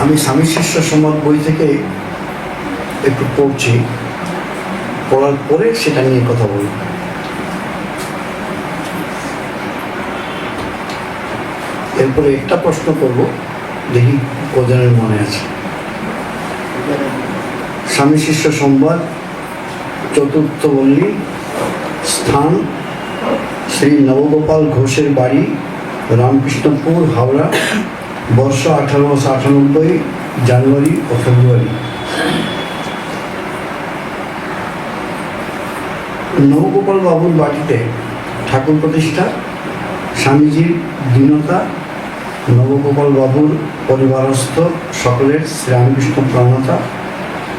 আমি স্বামী শিষ্য সংবাদ বই থেকে একটু পড়ছি, পড়ার পরে সেটা নিয়ে কথা বলব। এরপরে একটা প্রশ্ন করব, দেখি কজনের মনে আছে। স্বামী শিষ্য সংবাদ, চতুর্থ বল্লী, স্থান শ্রী নবগোপাল ঘোষের বাড়ি, রামকৃষ্ণপুর, হাওড়া, বর্ষ 1898, জানুয়ারি ও ফেব্রুয়ারি। নবগোপাল বাবুর বাড়িতে ঠাকুর প্রতিষ্ঠা, স্বামীজির দীনতা, নবগোপাল বাবুর পরিবারস্থ সকলের শ্রীরামকৃষ্ণ প্রণতা,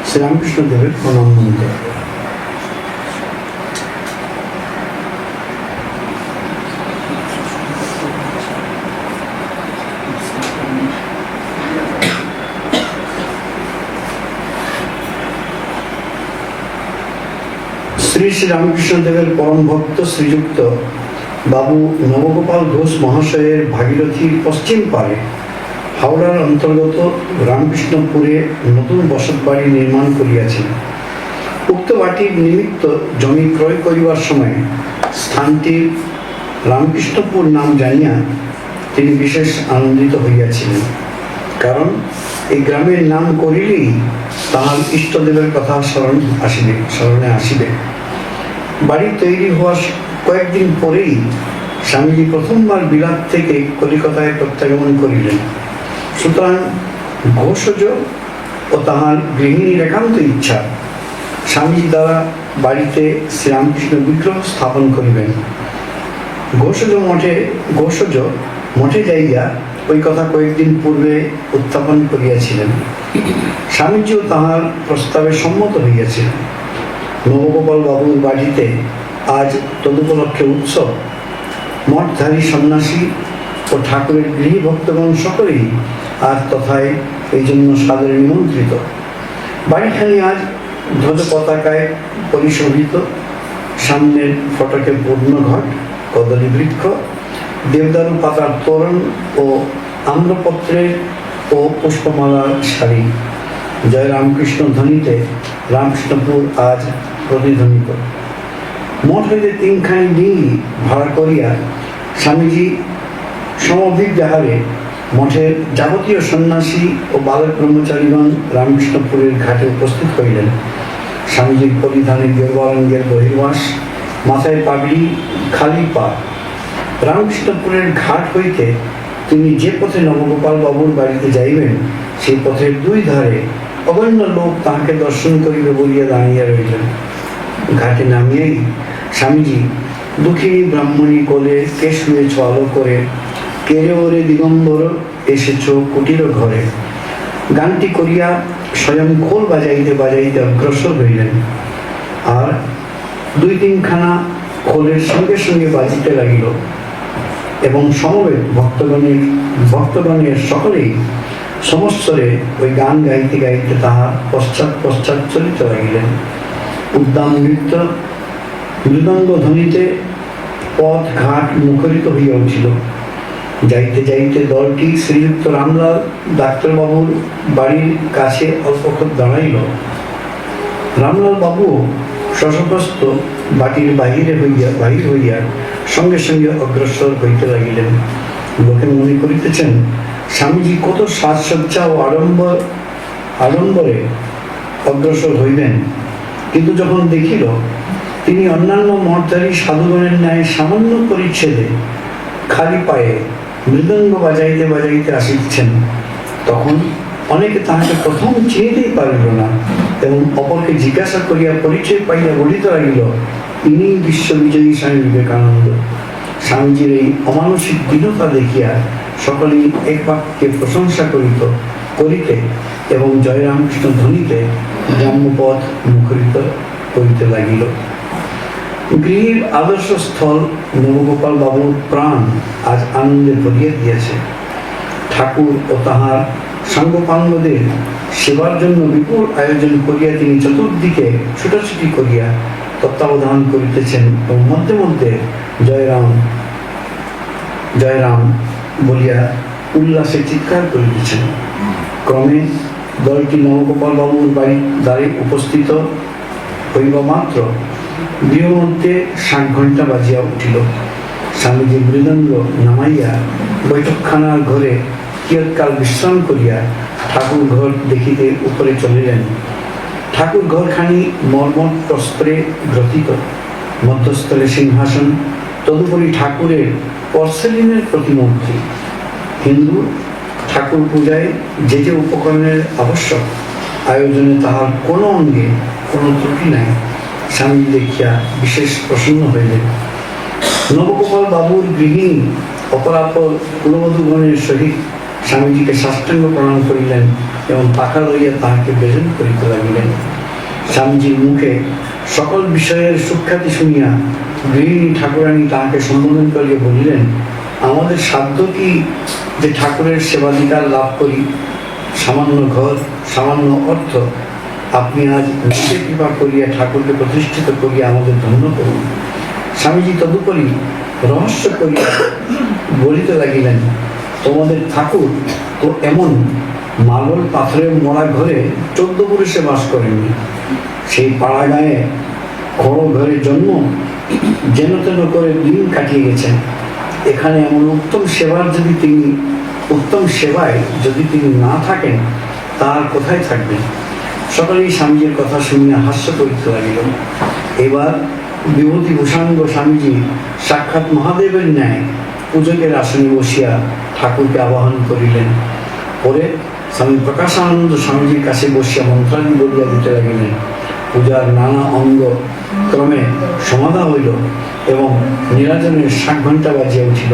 শ্রীরামকৃষ্ণ দেবের প্রণাম মন্ত্র। শ্রী শ্রী রামকৃষ্ণ দেবের পরম ভক্ত শ্রীযুক্ত বাবু নবগোপাল ঘোষ মহাশয়ের ভাগীরথীর পশ্চিম পারে হাওড়ার অন্তর্গত রামকৃষ্ণপুরে নতুন বসত বাড়ি নির্মাণ করিয়াছেন। উক্ত বাটির নিমিত্ত জমি ক্রয় করিবার সময় স্থানটির রামকৃষ্ণপুর নাম জানিয়া তিনি বিশেষ আনন্দিত হইয়াছিলেন, কারণ এই গ্রামের নাম করিলেই তাহার ইষ্টদেবের কথা স্মরণে আসিবে। বাড়ি তৈরি হওয়ার কয়েকদিন পরেই স্বামীজি প্রথমবার বিলাত থেকে কলিকাতায় প্রত্যাগমন করিলেন। সুতরাং ঘোষজ ও তাহার গৃহিণীর একান্ত ইচ্ছা স্বামীজি দ্বারা বাড়িতে শ্রীরামকৃষ্ণ বিগ্রহ স্থাপন করিবেন। ঘোষজ মঠে যাইয়া ওই কথা কয়েকদিন পূর্বে উত্থাপন করিয়াছিলেন। স্বামীজিও তাহার প্রস্তাবে সম্মত হইয়াছিলেন। নবগোপাল বাবুর বাড়িতে আজ তদুপলক্ষে উৎসব। মঠধারী সন্ন্যাসী ও ঠাকুরের গৃহী ভক্তগণ সকলেই আজ তথায় এই জন্য সাদরে নিমন্ত্রিত। বাড়িখানি আজ ধ্বজ পতাকায় পরিশোভিত, সামনের ফটকে পূর্ণঘট, কদলী বৃক্ষ, দেবদারু পাতার তোরণ ও আম্রপত্রের ও পুষ্পমালার শাড়ি। জয় রামকৃষ্ণ ধ্বনিতে রামকৃষ্ণপুর আজ প্রতিধ্বনিত। মঠ হইতে 3খানি ডিঙি ভাড়া করিয়া স্বামীজি সমভিব্যাহারে মঠের যাবতীয় সন্ন্যাসী ও বালক ব্রহ্মচারীগণ রামকৃষ্ণপুরের ঘাটে উপস্থিত হইলেন। স্বামীজির পরিধানে গেরুয়া রঙের বহির্বাস, মাথায় পাগড়ি, খালি পা। রামকৃষ্ণপুরের ঘাট হইতে তিনি যে পথে নবগোপাল বাবুর বাড়িতে যাইবেন, সেই পথের 2 ধারে অগণ্য লোক তাহাকে দর্শন করিবে বলিয়া দাঁড়িয়ে রইলেন। ঘাটে নামিয়েই স্বামীজি দুঃখিনী ব্রাহ্মণী কোলে কে শুয়েছ আলো করে, কেরে ওরে দিগম্বর এসেছ কুটির ঘরে, গানটি করিয়া স্বয়ং খোল বাজাইতে বাজাইতে অগ্রসর হইলেন। আর 2-3খানা খোলের সঙ্গে সঙ্গে বাজিতে লাগিল এবং সমবেত ভক্তগণের সকলেই সমস্বরে ওই গান গাইতে গাইতে তাহার পশ্চাৎ পশ্চাৎ চলিতে লাগিলেন। উদ্দাম নৃত্য, মৃদঙ্গ ধ্বনিতে পথ ঘাট মুখরিত হইয়া উঠিল। যাইতে যাইতে দলটি শ্রীযুক্ত রামলাল ডাক্তারবাবুর বাড়ির কাছে অল্পক্ষণ দাঁড়াইল। রামলাল বাবু শশগ্রস্ত বাটির বাহির হইয়া সঙ্গে সঙ্গে অগ্রসর হইতে লাগিলেন। লোকে মনে করিতেছেন স্বামীজি কত সাজসজ্জা ও আড়ম্বরে অগ্রসর হইবেন, কিন্তু যখন দেখিল তিনি অন্যান্য মঠধারী সাধুগণের ন্যায় সামান্য পরিচ্ছেদে খালি পায়ে মৃদঙ্গ বাজাইতে বাজাইতে আসিচ্ছেন, তখন অনেকে তাহাকে প্রথম চিনিতেই পারিল না এবং অপরকে জিজ্ঞাসা করিয়া পরিচয় পাইয়া বলিতে লাগিল, ইনি বিশ্ববিজয়ী স্বামী বিবেকানন্দ। স্বামীজির এই অমানসিক দীনতা দেখিয়া সকলেই এক বাক্যে প্রশংসা করিতে এবং জয় রামকৃষ্ণ ধ্বনিতে গ্রাম্যপথ মুখরিত করিতে লাগিল। গৃহের আদর্শ স্থল নবগোপাল বাবুর প্রাণ আজ আনন্দে ভরিয়া দিয়েছে। ঠাকুর ও তাহার সাঙ্গপাঙ্গদের সেবার জন্য বিপুল আয়োজন করিয়া তিনি চতুর্দিকে ছুটাছুটি করিয়া তত্ত্বাবধান করিতেছেন এবং মধ্যে মধ্যে জয় রাম বলিয়া উল্লাসে চিৎকার করিতেছেন। ক্রমে দলটি নবগোপাল বাবুর বাড়ির দ্বারে উপস্থিত হইবা মাত্র গৃহমধ্যে 7 ঘণ্টা বাজিয়া উঠিল। স্বামীজি মৃদঙ্গ নামাইয়া বৈঠকখানার ঘরে কিয়ৎকাল বিশ্রাম করিয়া ঠাকুর ঘর দেখিতে উপরে চলিলেন। ঠাকুর ঘরখানি মর্মর প্রস্তরে গ্রথিত, মধ্যস্থলে সিংহাসন, তদুপরি ঠাকুরের পর্সেলিনের প্রতিমূর্তি। হিন্দু ঠাকুর পূজায় যে যে উপকরণের আবশ্যক, আয়োজনে তাহার কোনো অঙ্গে কোনো ত্রুটি নাই। স্বামীজি দেখিয়া বিশেষ প্রসন্ন হইলেন। নবগোপাল বাবুর গৃহিণী অপরাপর কুলবধূগণের সহিত স্বামীজিকে সাষ্টাঙ্গ প্রণাম করিলেন এবং পাখা লইয়া তাহাকে বেজন করিতে লাগিলেন। স্বামীজির মুখে সকল বিষয়ের সুখ্যাতি শুনিয়া গৃহিণী ঠাকুরানী তাহাকে সম্বোধন করিয়া বলিলেন, আমাদের সাধ্য কি যে ঠাকুরের সেবাধিকার লাভ করি? সামান্য ঘর, সামান্য অর্থ, আপনি আজ নিজে কৃপা করিয়া ঠাকুরকে প্রতিষ্ঠিত করিয়া আমাদের ধন্য করুন। স্বামীজি তদুপরি রহস্য করিয়া বলিতে লাগিলেন, তোমাদের ঠাকুর তো এমন মার্বল পাথরের মোড়া ঘরে 14 পুরুষে বাস করেননি। সেই পাড়া গায়ে খড় ঘরে জন্ম, যেন তেন করে দিন কাটিয়ে গেছেন। এখানে এমন উত্তম সেবায় যদি তিনি না থাকেন, তার কোথায় থাকবেন? সকলেই স্বামীজির কথা শুনিয়া হাস্য করিতে লাগিল। এবার বিভূতি ভূষাঙ্গ স্বামীজি সাক্ষাৎ মহাদেবের ন্যায় পূজকের আসনে বসিয়া ঠাকুরকে আবাহন করিলেন। পরে স্বামী প্রকাশানন্দ স্বামীজির কাছে বসিয়া মন্ত্রাদি বলিয়া দিতে লাগিলেন। পূজার নানা অঙ্গ ক্রমে সমাধা হইল এবং নীরাজনের 7 ঘণ্টা বাজিয়া উঠিল।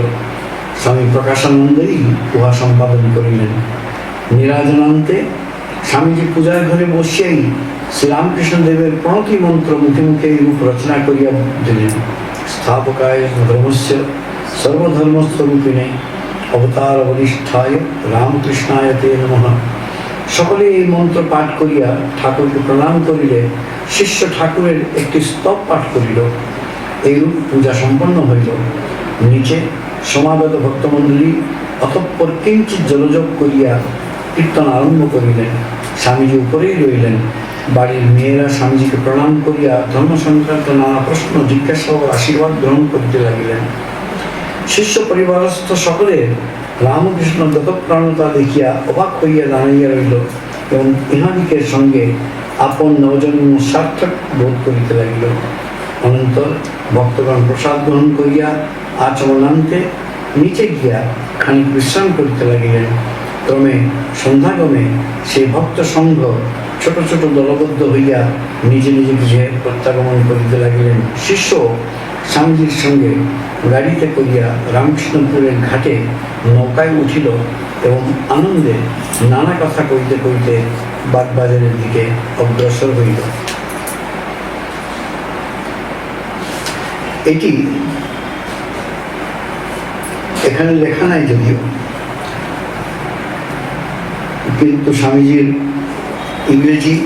স্বামী প্রকাশানন্দেই উহা সম্পাদন করিলেন। নীরাজনান্তে স্বামীজি পূজার ঘরে বসিয়াই শ্রীরামকৃষ্ণ দেবের প্রণতি মন্ত্র মুখে মুখে রূপ রচনা করিয়া দিলেন। স্থাপকায় ধর্মস্য সর্বধর্মস্বরূপিণে অবতার বরিষ্ঠায় রামকৃষ্ণায় তে নমঃ। সকলে এই মন্ত্র পাঠ করিয়া ঠাকুরকে প্রণাম করিলে শিষ্য ঠাকুরের একটি স্তব পাঠ করিল। এইরূপ পূজা সম্পন্ন হইল। নিচে সমাগত ভক্তমণ্ডলী অতঃপর কিঞ্চিৎ জলযোগ করিয়া কীর্তন আরম্ভ করিলেন। স্বামীজি উপরেই রইলেন। বাড়ির মেয়েরা স্বামীজিকে প্রণাম করিয়া ধর্ম সংক্রান্ত নানা প্রশ্ন জিজ্ঞাসা ও আশীর্বাদ গ্রহণ করিতে লাগিলেন। শিষ্য পরিবারস্থ সকলে রামকৃষ্ণ দত্তপ্রাণতা দেখিয়া অবাক হইয়া দাঁড়াইয়া রইল এবং ইহাদিকের সঙ্গে আপন নবজন্ম সার্থক বোধ করিতে লাগিল। অনন্তর ভক্তগণ প্রসাদ গ্রহণ করিয়া আচমনান্তে নিচে গিয়া খানিক বিশ্রাম করিতে লাগিলেন। ক্রমে সন্ধ্যাগমে সেই ভক্ত সংঘ ছোট ছোট দলবদ্ধ হইয়া নিজে নিজে গৃহে প্রত্যাগমন করিতে লাগিলেন। শিষ্য স্বামীজির সঙ্গে গাড়িতে করিয়া রামকৃষ্ণপুরের ঘাটে নৌকায় উঠিল এবং আনন্দে নানা কথা কইতে কইতে বাগবাজারের দিকে অগ্রসর হইল। এটি এখানে লেখা নাই যদিও, কিন্তু স্বামীজির ইংরেজি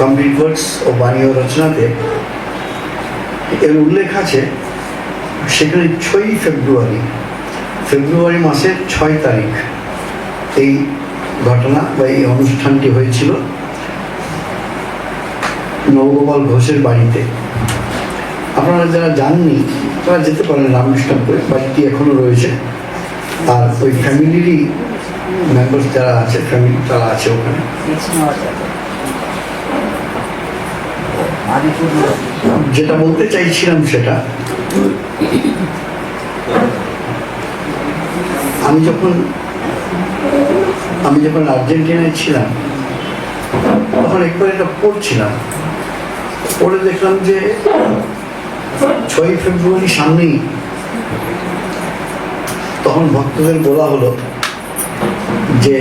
কমপ্লিট ওয়ার্কস ও বাণী রচনাতে এর উল্লেখ আছে। সেখানে 6 ফেব্রুয়ারি মাসের 6 তারিখ এই ঘটনা বা এই অনুষ্ঠানটি হয়েছিল নবগোপাল ঘোষের বাড়িতে। আপনারা যারা যাননি তারা যেতে পারেন রামকৃষ্ণপুরে, বাড়িটি এখনো রয়েছে। আর ওই ফ্যামিলিরই মেম্বার্স যারা আছে, ফ্যামিলি তারা আছে ওখানে। যেটা বলতে চাইছিলাম সেটা, আমি যখন আর্জেন্টিনায় ছিলাম তখন একবার এটা পড়ছিলাম, পড়ে দেখলাম যে 6 ফেব্রুয়ারি সামনেই। তখন ভক্তদের বলা হলো যে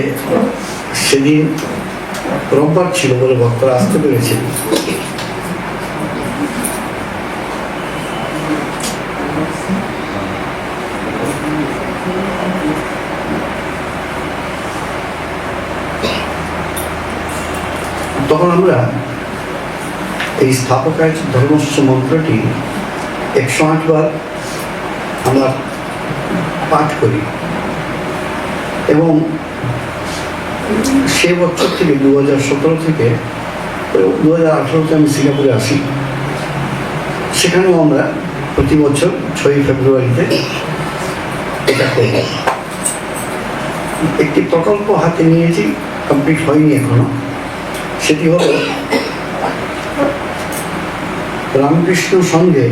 সেদিন রোববার ছিল বলে ভক্তরা আসতে পেরেছে। তখন আমরা এই স্থাপকায় ধর্মস্ব মন্ত্রটি 108 বার আমরা পাঠ করি। এবং সে বছর থেকে 2017 থেকে 2018-তে আমি সিঙ্গাপুরে আসি। সেখানেও আমরা প্রতি বছর 6ই ফেব্রুয়ারিতে এটা করি। একটি প্রকল্প হাতে নিয়েছি, কমপ্লিট হয়নি এখনো। সেটি হলো রামকৃষ্ণ সঙ্গে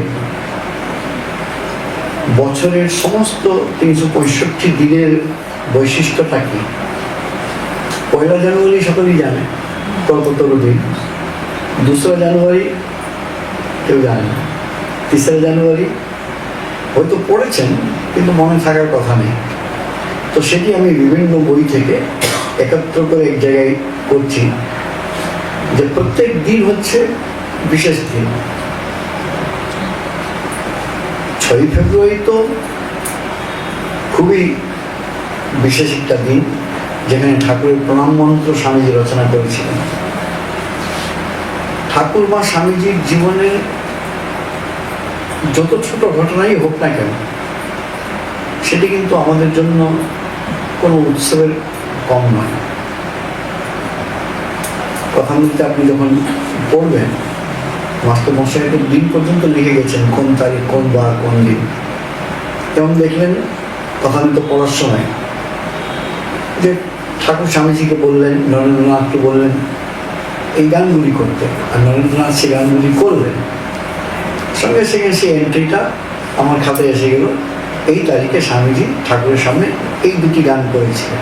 বছরের সমস্ত 365 দিনের বৈশিষ্ট্যটা কি। 1 জানুয়ারি সকলেই জানে, কল্পতরু দিন। 2 জানুয়ারি কেউ জানে না। 3 জানুয়ারি হয়তো পড়েছেন কিন্তু মনে থাকার কথা নেই। তো সেটি আমি বিভিন্ন বই থেকে একত্র করে এক জায়গায় করছি, যে প্রত্যেক দিন হচ্ছে বিশেষ দিন। 6ই ফেব্রুয়ারি তো খুবই বিশেষ একটা দিন, যেখানে ঠাকুরের প্রণাম মন্ত্র স্বামীজি রচনা করেছিলেন। ঠাকুর বা স্বামীজির জীবনের যত ছোট ঘটনাই হোক না কেন, সেটি কিন্তু আমাদের জন্য কোনো উৎসবের কম নয়। কথা বলতে আপনি যখন পড়বেন, মাস্টার মশাই তো দিন পর্যন্ত লিখে গেছেন, কোন তারিখ, কোন বার, কোন দিন। যেমন দেখলেন কথামৃত পড়ার সময় যে ঠাকুর স্বামীজিকে বললেন, নরেন্দ্রনাথকে বললেন এই গানগুলি করতে, আর নরেন্দ্রনাথ সে গানগুলি করলেন। সঙ্গে সঙ্গে সেই এন্ট্রিটা আমার খাতায় এসে গেল, এই তারিখে স্বামীজি ঠাকুরের সামনে এই 2টি গান করেছিলেন।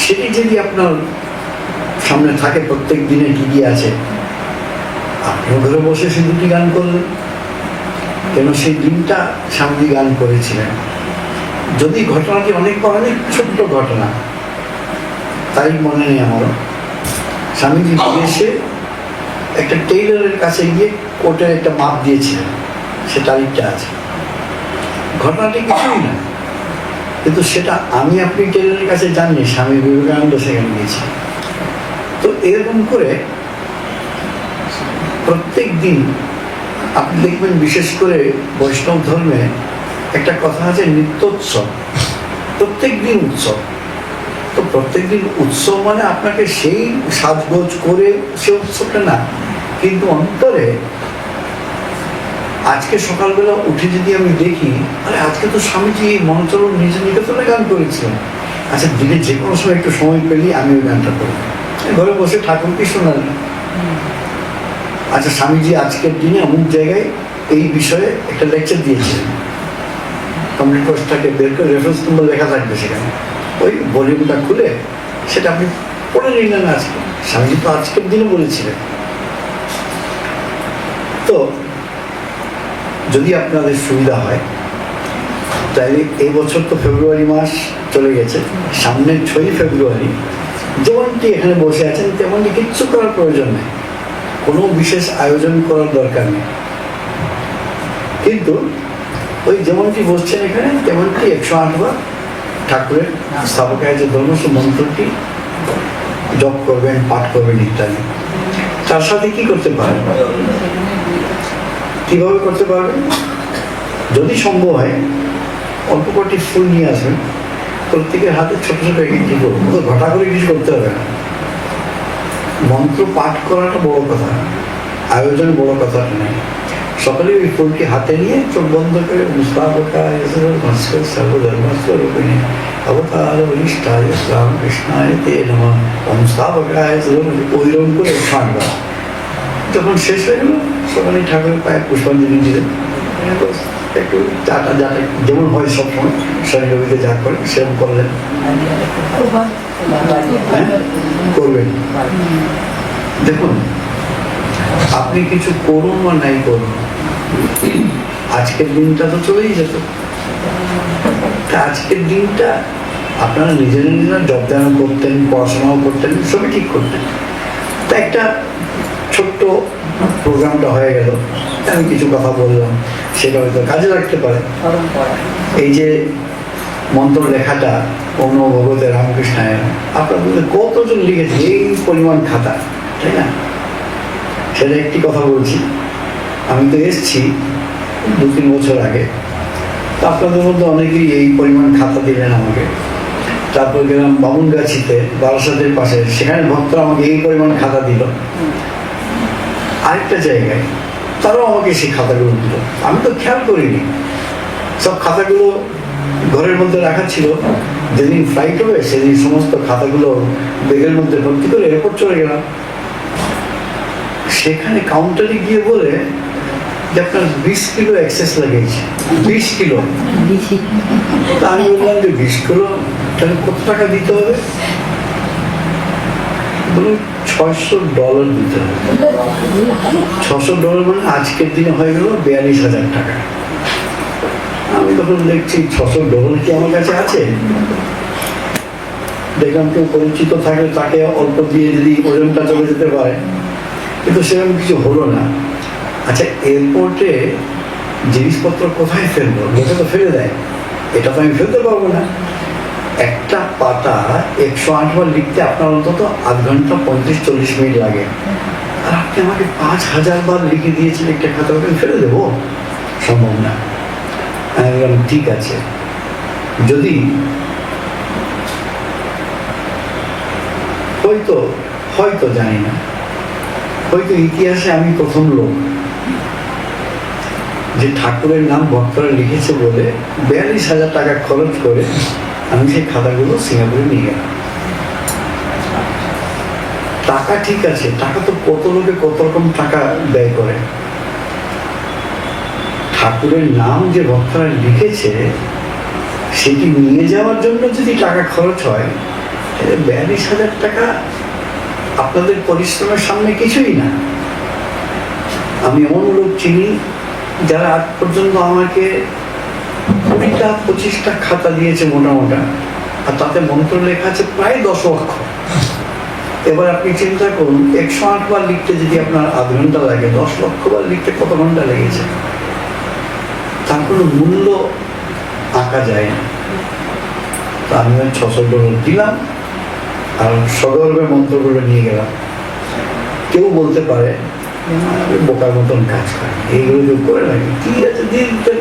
সেটি যদি আপনার সামনে থাকে প্রত্যেক দিনে কি কি আছে, আপনিও ঘরে বসে সেই 2টি গান করলেন। কেন সেই দিনটা স্বামীজি গান করেছিলেন। যদি ঘটনাটি অনেক ছোট্ট ঘটনা, তারিখ মনে নেই আমারও। স্বামীজি বিদেশে একটা টেইলরের কাছে গিয়ে কোটের একটা মাপ দিয়েছিলেন, সে তারিখটা আছে। ঘটনাটি কিছুই না, কিন্তু সেটা আমি আপনি টেইলরের কাছে জাননি, স্বামী বিবেকানন্দ সেখানে গিয়েছি। তো এরকম করে প্রত্যেক দিন আপনি দেখবেন, বিশেষ করে বৈষ্ণব ধর্মে একটা কথা আছে, নিত্যোৎসব। প্রত্যেক দিন উৎসব। তো প্রত্যেক দিন উৎসব মানে আপনাকে সেই সাজগোজ করে সে উৎসবটা না, কিন্তু অন্তরে আজকে সকালবেলা উঠে যদি আমি দেখি, আরে আজকে তো স্বামীজি মনোচরণ নিজ নিকেতনে গান করেছিলেন। আচ্ছা, দিনে যে কোনো সময় একটু সময় পেলেই আমি ওই গানটা করব, ঘরে বসে ঠাকুরকে শোনালেন। আচ্ছা, স্বামীজি আজকের দিনে অমুক জায়গায় এই বিষয়ে একটা লেকচার দিয়েছিলেন, কমপ্লিট কোর্সটাকে বের করে রেফারেন্স নম্বর লেখা থাকবে সেখানে, ওই ভলিউমটা খুলে সেটা আপনি পড়ে নিলেন। আজকে স্বামীজি তো আজকের দিনে বলেছিলেন। তো যদি আপনাদের সুবিধা হয়, তাহলে এই বছর তো ফেব্রুয়ারি মাস চলে গেছে, সামনের 6ই ফেব্রুয়ারি যেমনটি এখানে বসে আছেন তেমনটি কিচ্ছু করার প্রয়োজন নেই, কোনো বিশেষ আয়োজন করার দরকার নেই। কিন্তু ওই যেমনটি বসছেন এখানে তেমনটি 108 বার ঠাকুরের স্থাপকায় যে ধর্মস্ব মন্ত্রটি জপ করবেন, পাঠ করবেন ইত্যাদি। তার সাথে কি করতে পারেন, কিভাবে করতে পারবেন? যদি সম্ভব হয় অল্প কটি ফুল নিয়ে আসবেন, প্রত্যেকের হাতে ছোট ছোট একটি করুন, ঘটা করে কিছু করতে হবে না। মন্ত্র পাঠ করাটা বড় কথা, আয়োজন বড় কথাটা নেই। সকলে ওই ফুলটি হাতে নিয়ে চোখ বন্ধ করে মুস্তাফকায় সর্বধর্মস্বরূপিণী অবতার বলিষ্ঠায় রামকৃষ্ণায় তে নমঃ মুস্তাফকায় ওইরকম করে ছাড়বা। যখন শেষ হয়ে গেল, সকালে ঠাকুরের পায়ে পুষ্পাঞ্জলি দিলেন, একটু চাটা যাটা যেমন হয় সবসময় শনি রবিতে যা করে সেরকম করলেন। করবেন। দেখুন, আপনি কিছু করুন বা নাই করুন, আজকের দিনটা তো চলেই যেত। আজকের দিনটা আপনারা নিজেরা যোগদান করতেন, পড়াশোনাও করতেন, সবই ঠিক করতেন। তা একটা ছোট্ট প্রোগ্রামটা হয়ে গেল, আমি কিছু কথা বললাম, সেটা হয়তো কাজে লাগতে পারে। এই যে মন্ত্র লেখাটা অন্য ভগবতে রামকৃষ্ণায়, আপনার মধ্যে কতজন লিখেছে এই পরিমাণ খাতা, তাই না? সেটা একটি কথা বলছি, আমি তো এসছি 2-3 বছর আগে, তো আপনাদের মধ্যে অনেকেই এই পরিমাণ খাতা দিলেন আমাকে। তারপর গেলাম বামুনগাছিতে, বারাসাতের পাশে, সেখানে ভক্তরা আমাকে এই পরিমাণ খাতা দিল। আরেকটা জায়গায় তারাও আমাকে সেই খাতাগুলো দিল, আমি তো খেয়াল করিনি। সব খাতাগুলো ঘরের মধ্যে রাখা ছিল, যেদিন ফ্লাইট হবে সেদিন সমস্ত খাতাগুলো ব্যাগের মধ্যে ভর্তি করে এয়ারপোর্ট চলে গেলাম। সেখানে কাউন্টারে গিয়ে বলে যে আপনার 20 কিলো এক্সেস লাগিয়েছে। 20 কিলো। তা আমি বললাম যে 20 কিলো তাহলে কত টাকা দিতে হবে? বলুন $600 দিতে হবে। $600 মানে আজকের দিনে হয়ে গেল 42,000 টাকা। আমি তখন দেখছি $600 কি আমার কাছে আছে? দেখলাম কেউ পরিচিত থাকলে তাকে অল্প দিয়ে যদি ওজনটা চলে যেতে পারে, কিন্তু সেরকম কিছু হলো না। আচ্ছা, এয়ারপোর্টে জিনিসপত্র কোথায় ফেলবো? লোকে তো ফেলে দেয়, এটা তো আমি ফেলতে পারবো না। একটা পাতা 108 বার লিখতে আপনার অন্তত আধ ঘন্টা 35-40 মিনিট লাগে, আর আপনি আমাকে 5,000 বার লিখে দিয়েছেন একটা খাতা, ওকে ফেলে দেবো? সম্ভব না। আমি বললাম ঠিক আছে, যদি হয়তো জানি না, হয়তো ইতিহাসে আমি প্রথম লোক যে ঠাকুরের নাম ভক্তরা লিখেছে বলে 42,000 টাকা খরচ করে আমি সেই খাতাগুলো সিঙ্গাপুরে নিয়ে গেলাম। টাকা ঠিক আছে, টাকা তো কত লোকে কত রকম টাকা ব্যয় করে। ঠাকুরের নাম যে ভক্তরা লিখেছে সেটি নিয়ে যাওয়ার জন্য যদি টাকা খরচ হয়, তাহলে 42,000 টাকা আপনাদের পরিশ্রমের সামনে কিছুই না। আমি এমন লোক চিনি যারা আজ পর্যন্ত আমাকে 20টা-25টা খাতা দিয়েছে মোটামোটা, আর তাতে মন্ত্র লেখা আছে প্রায় 10 অক্ষর। এবার আপনি চিন্তা করুন, 108 বার লিখতে যদি আপনার আধ ঘন্টা লাগে, 10 লক্ষ বার লিখতে কত ঘন্টা লেগেছে? তার কোনো মূল্য আঁকা যায় না। তো আমি $600 দিলাম আর সগর্বে মন্ত্রগুলো নিয়ে গেলাম। কেউ বলতে পারে বোকার মতন কাজ করে, এইগুলো কেউ করে লাগে, কি আছে দিয়ে দিতে।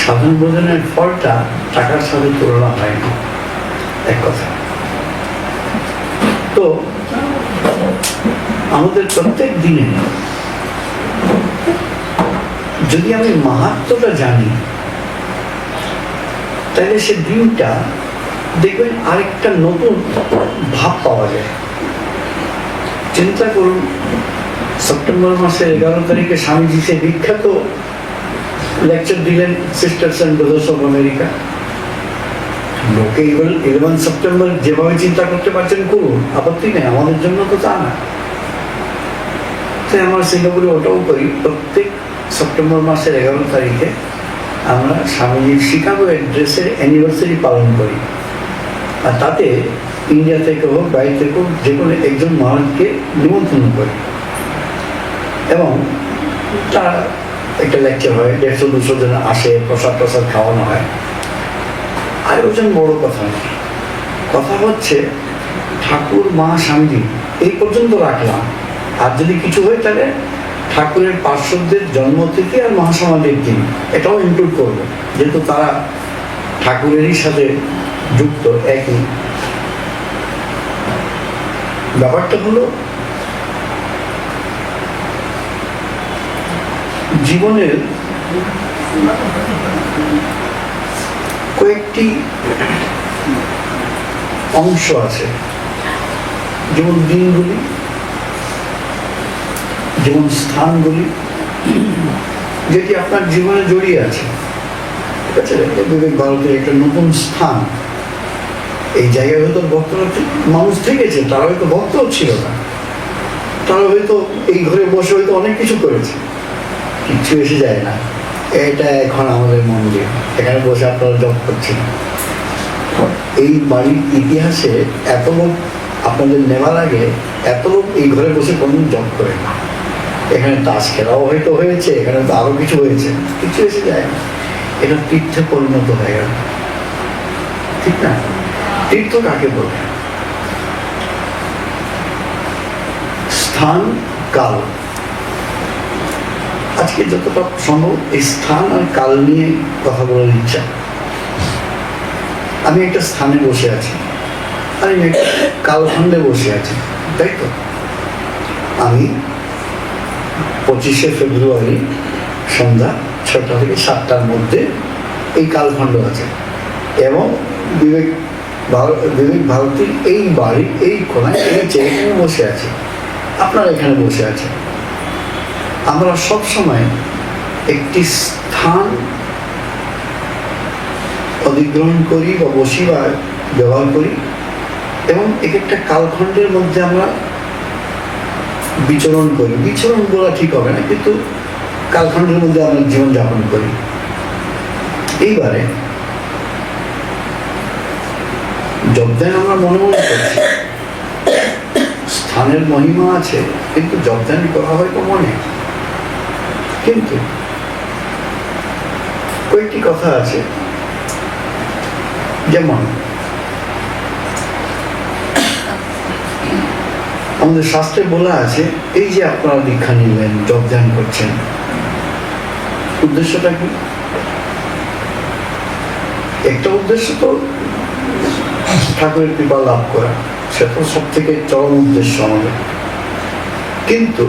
সাধন ভোজনের ফলটা টাকার সাথে তুলনা হয় না, এক কথা। তো আমাদের প্রত্যেক দিনে যদি আমি মাহাত্ম্যটা জানি, তাহলে সে দিনটা দেখবেন আরেকটা নতুন ভাব পাওয়া যায়। চিন্তা করুন, সেপ্টেম্বর মাসের 11 তারিখে স্বামীজি সে বিখ্যাত লেকচার দিলেন, sisters and brothers of America. লোকে 11 সেপ্টেম্বর যেভাবে চিন্তা করতে পারছেন করুন, আপত্তি নেই, আমাদের জন্য তো তা না। তাই আমরা সিঙ্গাপুরে ওটাও করি, প্রত্যেক সেপ্টেম্বর মাসের 11 তারিখে আমরা স্বামীজির শিকাগো অ্যাড্রেসের অ্যানিভার্সারি পালন করি। আর তাতে ইন্ডিয়া থেকে হোক, বাইরে থেকে হোক, যে কোনো একজন মহানকে নিমন্ত্রণ করি, এবং তার একটা লেকচার হয়, 150-200 জন আসে, প্রসাদ খাওয়ানো হয়। আয়োজন বড় কথা না, কথা হচ্ছে ঠাকুর মা স্বামীজি এই পর্যন্ত রাখলাম। আর যদি কিছু হয় তাহলে ঠাকুরের পার্শ্বদের জন্মতিথি আর মহাসমাধির দিন এটাও ইনক্লুড করবো, যেহেতু তারা ঠাকুরেরই সাথে যুক্ত। একই ব্যাপারটা হলো, জীবনের কয়েকটি অংশ আছে, যেমন দিনগুলি, যেমন স্থানগুলি, যেটি আপনার জীবনে জড়িয়ে আছে। ঠিক আছে, বিবেক ভারতের একটা নতুন স্থান, এই জায়গায় হয়তো ভক্তরা মানুষ থেকেছে, তারা হয়তো ভক্তও ছিল না, তারা হয়তো এই ঘরে বসে হয়তো অনেক কিছু করেছে, কিচ্ছু এসে যায় না। এটা এখন আমাদের মন্দির, এখানে বসে আপনারা জপ করছেন। এই বাড়ির ইতিহাসে এত লোক আপনাদের নেওয়ার আগে এত লোক এই ঘরে বসে কোনদিন জপ করে না। এখানে তাস খেলাও হয়তো হয়েছে, এখানে তো আরো কিছু হয়েছে, কিছু এসে যায় না। এটা তীর্থে পরিণত হয়ে গেল, ঠিক না? তীর্থ কাকে বলে? স্থান, কাল। আজকে যতটা সম্ভব এই স্থান আর কাল নিয়ে কথা বলার ইচ্ছা। আমি একটা স্থানে বসে আছি, আমি একটা কালখণ্ডে বসে আছি, তাই তো? আমি 25শে ফেব্রুয়ারি সন্ধ্যা 6টা থেকে 7টার মধ্যে এই কালখণ্ড আছে, এবং বিবেক ভারতীর এই বাড়ির এই কোনায় এই চেয়ারে বসে আছি, আপনারা এখানে বসে আছেন। আমরা সবসময় একটি স্থান অধিগ্রহণ করি বা বসি বা ব্যবহার করি, এবং এক একটা কালখণ্ডের মধ্যে আমরা বিচরণ করি। বিচরণ বলা ঠিক হবে না, কিন্তু কালখণ্ডের মধ্যে আমরা জীবনযাপন করি। এইবারে যোগদান আমরা মনে মনে করছি, স্থানের মহিমা আছে, কিন্তু যোগদান করা হয় তো মনে। কিন্তু কয়েকটি কথা আছে, যেমন আমাদের শাস্ত্রে বলা আছে, এই যে আপনারা দীক্ষা নিলেন, যোগদান করছেন, উদ্দেশ্যটা কি? একটা উদ্দেশ্য তো ঠাকুরের কৃপা লাভ করা, সেটা তো সব থেকে চরম উদ্দেশ্য আমাদের। কিন্তু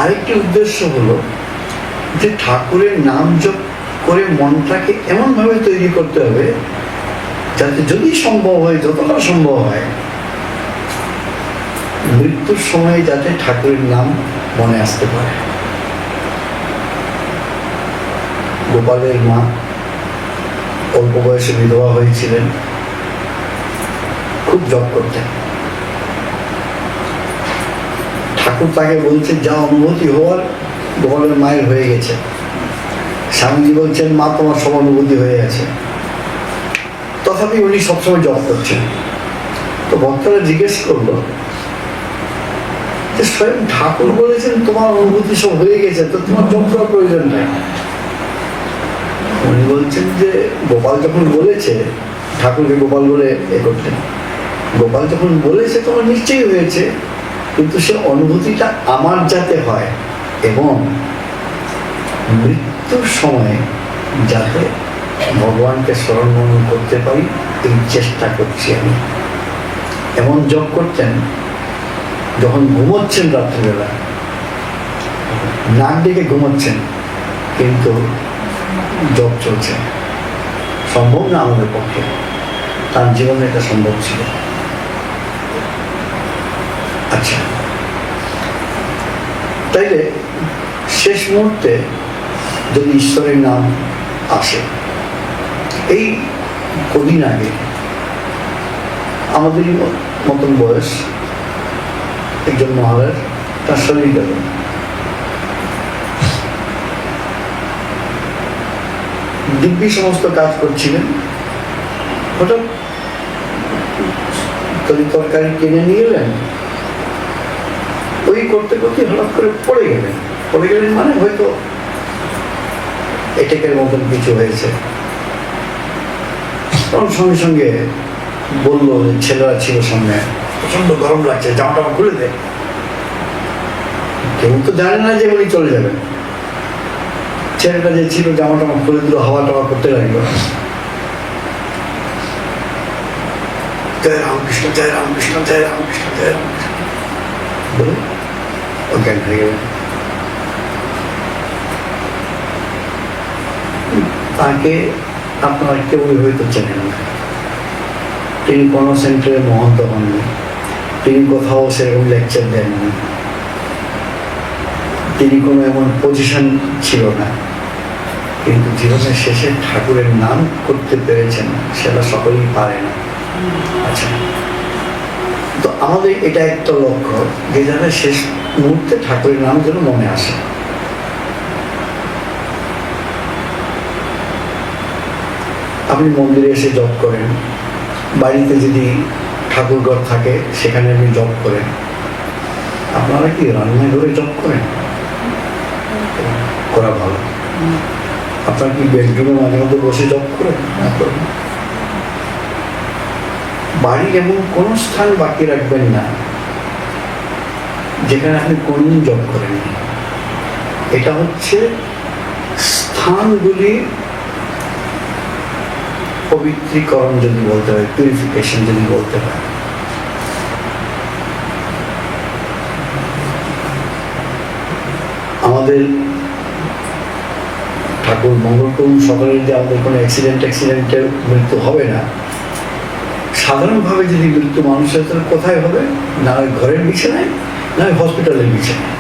আরেকটি উদ্দেশ্য হলো যে ঠাকুরের নাম জপ করে মনটাকে এমনভাবে তৈরি করতে হবে যাতে যদি সম্ভব হয়, যতটা সম্ভব হয়, মৃত্যুর সময় যাতে ঠাকুরের নাম মনে আসতে পারে। গোপালের মা অল্প বয়সে বিধবা হয়েছিলেন, খুব জপ করতেন। ঠাকুর তাকে বলছে যা অনুভূতি হওয়ার গোপালের মায়ের হয়ে গেছে। স্বামীজি বলছেন মা তোমার সব অনুভূতি হয়ে গেছে, তথাপি উনি সবসময় জপ করছেন। তো ভক্তরা জিজ্ঞেস করলো যে স্বয়ং ঠাকুর বলেছেন তোমার অনুভূতি সব হয়ে গেছে, তো তোমার জপ করার প্রয়োজন নাই। উনি বলছেন যে গোপাল যখন বলেছে, ঠাকুরকে গোপাল বলে এ করতেন, গোপাল যখন বলেছে তোমার নিশ্চয়ই হয়েছে, কিন্তু সে অনুভূতিটা আমার যাতে হয় এবং মৃত্যুর সময় যাতে ভগবানকে স্মরণ মনন করতে পারি, এই চেষ্টা করছি আমি। এমন জপ করতেন, যখন ঘুমোচ্ছেন রাত্রিবেলা, নাক ডেকে ঘুমোচ্ছেন, কিন্তু জপ চলছে। সম্ভব না আমাদের পক্ষে, তার জীবনে এটা সম্ভব ছিল। আচ্ছা, তাইলে শেষ মুহূর্তে যদি ঈশ্বরের নাম আসে, এই কদিন আগে আমাদেরই মতন বয়স একজন মহারাজ, তার শরীর গেল। দিব্যি সমস্ত কাজ করছিলেন, হঠাৎ তরকারি কিনে নিয়ে এলেন, ওই করতে করতে হঠাৎ করে পড়ে গেলেন। পড়ে গেলেন মানে হয়তো এটেকের মতন কিছু হয়েছে। তখন সঙ্গে সঙ্গে বললো, ছেলেরা ছিল সামনে, প্রচন্ড গরম লাগছে, জামাটা খুলে দে। কেউ তো জানে না যে উনি চলে যাবেন। ছেলেটা যে ছিল জামাটা খুলে দিল, হাওয়া টাওয়া করতে লাগলো। জয় রামকৃষ্ণ, জয় রামকৃষ্ণ, জয় রামকৃষ্ণ, জয় রামকৃষ্ণ বলে অজ্ঞান হয়ে গেলেন। তাকে আপনারা কেউই হয়তো চেনেন না। তিনি কোনো সেন্টারে মহন্ত হননি, তিনি কোথাও সেরকম লেকচার দেননি, তিনি কোনো এমন পজিশন ছিল না, কিন্তু জীবনের শেষে ঠাকুরের নাম করতে পেরেছেন, সেটা সকলেই পারে না। আচ্ছা, তো আমাদের এটা একটা লক্ষ্য যে যেন শেষ মুহূর্তে ঠাকুরের নাম যেন মনে আসে। আপনি মন্দিরে এসে জপ করেন, বাড়িতে যদি ঠাকুরঘর থাকে সেখানে আপনি জপ করেন। আপনারা কি রান্নাঘরে জপ করেন? করা ভালো। আপনার কি বেডরুমে মাঝে মধ্যে বসে জপ করেন? না করেন। বাড়ির এমন কোনো স্থান বাকি রাখবেন না যেখানে আপনি কোনদিন জপ করেননি। এটা হচ্ছে স্থানগুলি পবিত্রীকরণ যদি বলতে হয়, পিউরিফিকেশন যদি বলতে হয়। আমাদের ঠাকুর মঙ্গল করুন সকলের যে আমাদের কোনো অ্যাক্সিডেন্টের মৃত্যু হবে না, সাধারণভাবে যদি মৃত্যু মানুষের কোথায় হবে, না হয় ঘরের বিছানায়, না হয় হসপিটালের বিছানায়।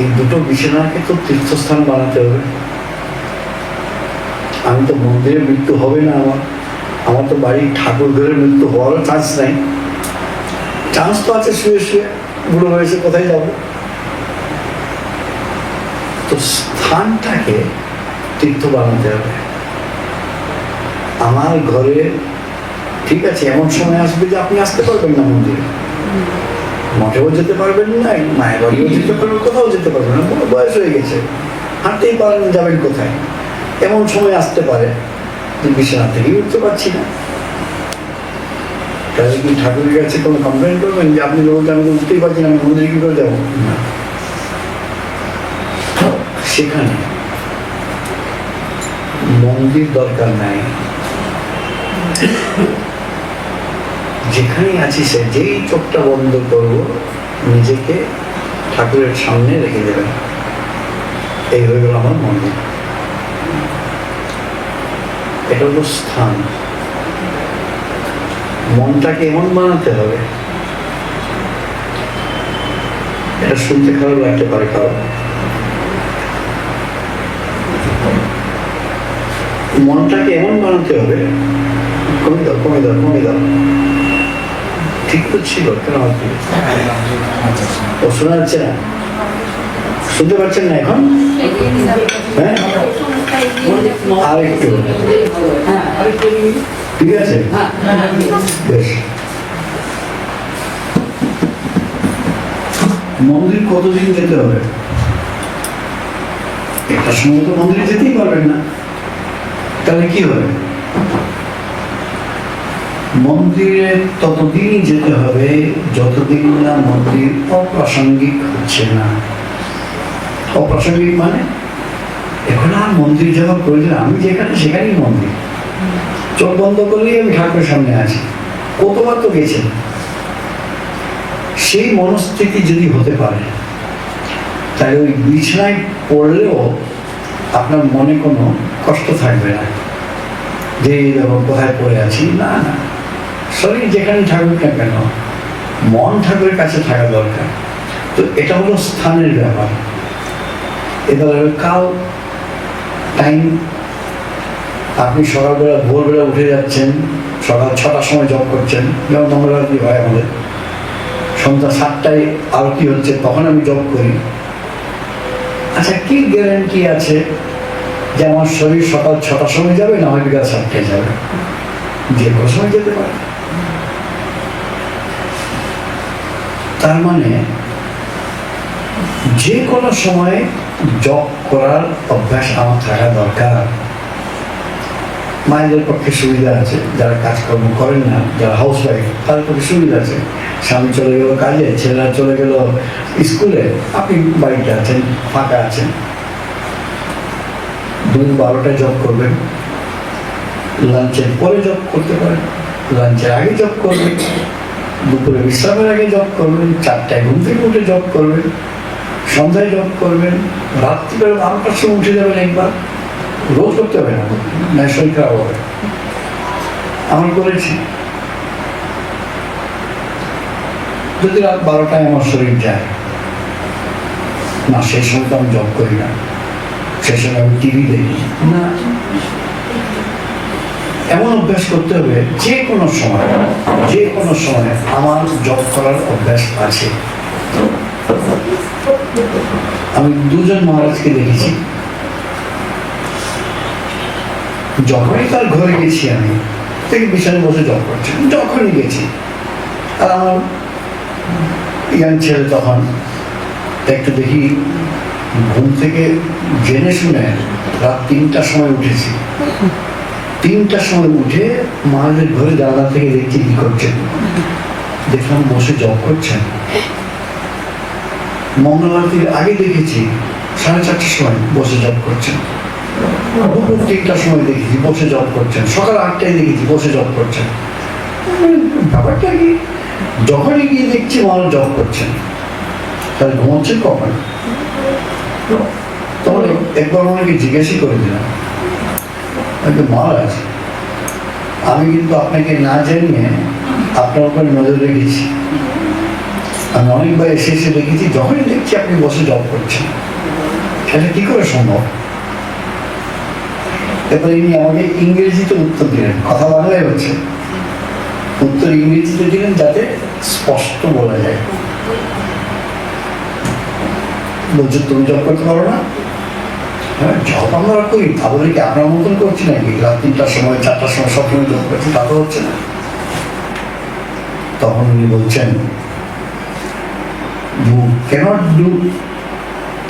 এই দুটো বিছানাকে তো তীর্থস্থান বানাতে হবে। আমি তো মন্দিরে মৃত্যু হবে না, আমার তো বাড়ির ঠাকুর ঘরের মৃত্যু হওয়ারও চান্স নাই। চান্স তো আছে শুয়ে শুয়ে বুড়ো হয়েছে, কোথায় যাবো? তো স্থানটাকে তীর্থ বানাতে হবে। আমার ঘরে ঠিক আছে, এমন সময় আসবে যে আপনি আসতে পারবেন না মন্দিরে, মঠেও যেতে পারবেন না, মায়ের বাড়িও যেতে পারবেন, কোথাও যেতে পারবেন না, কোনো বয়স হয়ে গেছে, হাঁটতেই পারেন, যাবেন কোথায়? এমন সময় আসতে পারে যে বিছানা থেকেই উঠতে পারছি না। তাহলে কি ঠাকুরের কাছে কোনো কমপ্লেন করবেন যে আপনি লোক আমি তো উঠতেই পারছি না, আমি মন্দিরে কি করে যাবো? না। সেখানে মন্দির দরকার নাই, যেখানেই আছি সে যেই চোখটা বন্ধ করবো নিজেকে ঠাকুরের সামনে রেখে দেবেন, এই হয়ে গেল আমার মন্দির। এটা হলো স্থান। মনটাকে এমন বানাতে হবে, এটা শুনতে খারাপ লাগতে পারে কারণ, মনটাকে এমন বানাতে হবে, কমে দাও কমে দাও কমে দাও, ঠিক তো ছিল কেন? ও শোনা যাচ্ছে না? শুনতে পাচ্ছেন না এখন? হ্যাঁ, আর একটু ঠিক আছে, বেশ। মন্দির কতদিন যেতে হবে? একটা সময় তো মন্দিরে যেতেই পারবেন না, তাহলে কি হবে? মন্দিরে ততদিনই যেতে হবে যতদিন না মন্দির অপ্রাসঙ্গিক হচ্ছে না। অপ্রাসঙ্গিক মানে এখন আর মন্দির যাওয়ার প্রয়োজন, আমি যেখানে সেখানেই মন্দির, চোখ বন্ধ করলেই আমি ঠাকুরের সামনে আছি, কতবার তো গেছেন। সেই মনস্থিতি যদি হতে পারে, তাই ওই বিছানায় পড়লেও আপনার মনে কোনো কষ্ট থাকবে না যে কোথায় পড়ে আছি। না না, শরীর যেখানে থাকুক না কেন, মন ঠাকুরের কাছে থাকা দরকার। তো এটা হলো স্থানের ব্যাপার। এবার কাল টাইম, আপনি সকালবেলা ভোরবেলা উঠে যাচ্ছেন, সকাল 6টার সময় জব করছেন, যেমন মঙ্গলবার হয় আমাদের, সন্ধ্যা 7টায় আরতি হচ্ছে, তখন আমি জব করি। আচ্ছা, কি গ্যারান্টি আছে যে আমার শরীর সকাল 6টার সময় যাবে, না হয় বিকাল 7টায় যাবে? যে কোনো সময় যেতে পারে। তার মানে যে কোনো সময় জব করার অভ্যাস আমার থাকা দরকার। মায়েদের পক্ষে সুবিধা আছে, যারা কাজকর্ম করেন না, যারা হাউস ওয়াইফ, তাদের পক্ষে সুবিধা আছে। স্বামী চলে গেল কাজে, ছেলেরা চলে গেল স্কুলে, আপনি বাড়িতে আছেন, ফাঁকা আছেন। দুপুর 12টায় জব করবেন, লাঞ্চের পরে জব করতে পারেন, লাঞ্চের আগে জব করবেন, দুপুরে বিশ্রামের আগে জব করবেন, 4টায় ঘুম থেকে উঠে জব করবেন, সন্ধ্যায় জব করবেন, রাত্রিবেলা 12টার সময় উঠে যাবেন একবার। রোজ করতে হবে না, না শরীর খারাপ হবে। আমি করেছি, যদি রাত 12টায় আমার শরীর যায় না, সেই সময় তো আমি জব করি না, সেই সময় আমি টিভি দেখি না। এমন অভ্যাস করতে হবে যে কোনো সময়, যে কোনো সময় আমার জব করার অভ্যাস আছে। আমি দুজন মহারাজকে দেখেছি, যখনই তার ঘরে গেছি আমি, থেকে বিছানায় বসে জব করছেন, যখনই গেছি। আর আমার ইয়াং ছেলে তখন একটু দেখি ঘুম থেকে জেনে শুনে রাত 3টার সময় উঠেছি। 3টার সময় উঠে মহারাজের ঘরে জানলা থেকে দেখছি কি করছেন, দেখলাম বসে জব করছেন। মঙ্গল আরতির আগে দেখেছি 4:30টার সময় বসে জব করছেন। দুপুর 3টার সময় দেখেছি বসে জব করছেন, সকাল 8টায় দেখেছি বসে জব করছেন। ব্যাপারটা কি, যখনই গিয়ে দেখছি মানুষ জব করছেন, তাহলে ঘুমাচ্ছেন কখন? তখন একবার আমাকে জিজ্ঞাসা করে দিলাম, মহারাজ আমি কিন্তু আপনাকে না জানিয়ে আপনার উপরে নজর রেখেছি। আমি অনেকবার এসে এসে দেখেছি যখনই দেখছি আপনি বসে জব করছেন, সেটা কি করে সম্ভব? এরপরে ইনি আমাকে ইংরেজিতে উত্তর দিলেন, কথা বাংলায় হচ্ছে, উত্তর ইংরেজিতে দিলেন যাতে স্পষ্ট বলা যায়। বলছে তুমি জব করতে পারো না? হ্যাঁ, জব আমরা করি, তা বলে কি আপনার মতন করছি নাকি রাত 3টার সময় 4টার সময় সবসময় জব করছি? তা তো হচ্ছে না। তখন উনি বলছেন, you cannot do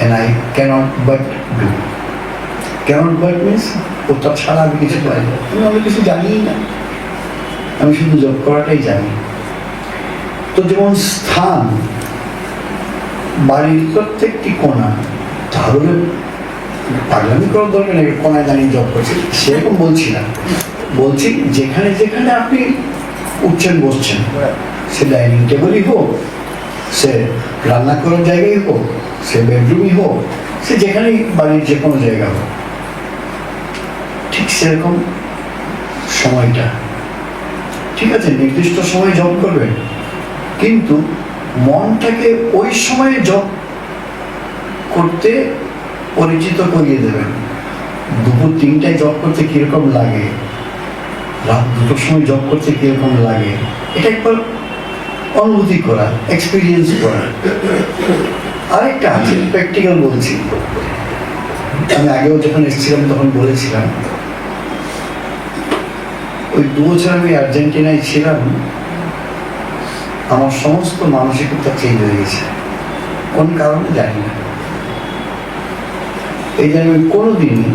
and I cannot but do. Cannot but means ওটা ছাড়া আমি কিছু পারি না, আমি কিছু জানিই না, আমি শুধু জব করাটাই জানি। তো যেমন স্থান বাড়ির প্রত্যেকটি কোণা, তাহলে পাগলামি করার দরকার নেই কোনায় দাঁড়িয়ে জব করছি, সেরকম বলছি না। বলছি যেখানে যেখানে আপনি উঠছেন বসছেন, সে ডাইনিং টেবিলই হোক, সে রান্না করার জায়গায় হোক, সে বেডরুমই হোক, সে যেখানেই বাড়ির যে কোনো জায়গা হোক, ঠিক সেরকম সময়টা ঠিক আছে, নির্দিষ্ট সময় জব করবেন, কিন্তু মনটাকে ওই সময়ে জব করতে পরিচিত করিয়ে দেবেন। দুপুর 3টায় জব করতে কিরকম লাগে, রাত 2টোর সময় জব করতে কিরকম লাগে, এটা একবার অনুভূতি করা, এক্সপিরিয়েন্স করা। আরেকটা আছে, প্র্যাকটিক্যাল বলছি। আমি আগেও যখন এসেছিলাম তখন বলেছিলাম, ওই 2 বছর আমি আর্জেন্টিনায় ছিলাম, আমার সমস্ত মানসিকতা চেঞ্জ হয়ে গেছে, কোন কারণে জানি না। এই যে আমি কোনোদিনই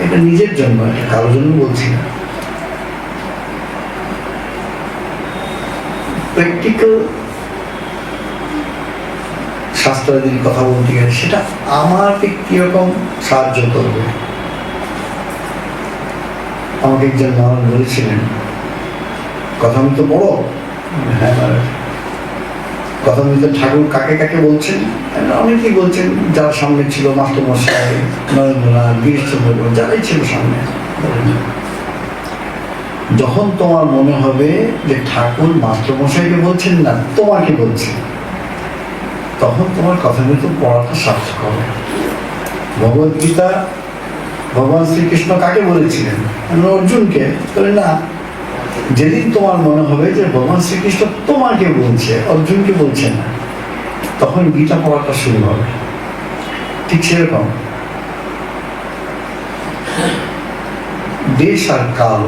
এটা নিজের জন্য, এটা কারোর জন্য বলছি না, প্র্যাকটিক্যাল শাস্ত্রাদির কথা বলতে গেলে সেটা আমাকে কিরকম সাহায্য করবে। আমাকে একজন মানুষ বলেছিলেন, কথা বলতে বড়, হ্যাঁ কথা বলতে ঠাকুর কাকে কাকে বলছেন? অনেকেই বলছেন, যার সামনে ছিল মাস্টারমশাই, নরেন্দ্রনাথ, গিরিশচন্দ্র, যারাই ছিল সামনে। যখন তোমার মনে হবে যে ঠাকুর মাস্টারমশাইকে বলছেন না, তোমাকে বলছেন, তখন তোমার কথা কিন্তু পড়াটা সার্থক হবে। ভগবদ্গীতা ভগবান শ্রীকৃষ্ণ কাকে বলেছিলেন? অর্জুনকে। বলে না, যেদিন তোমার মনে হবে যে ভগবান শ্রীকৃষ্ণ তোমাকে বলছে, অর্জুনকে বলছে না, তখন গীতা পড়াটা শুরু হবে। ঠিক সেরকম দেশ আর কাল,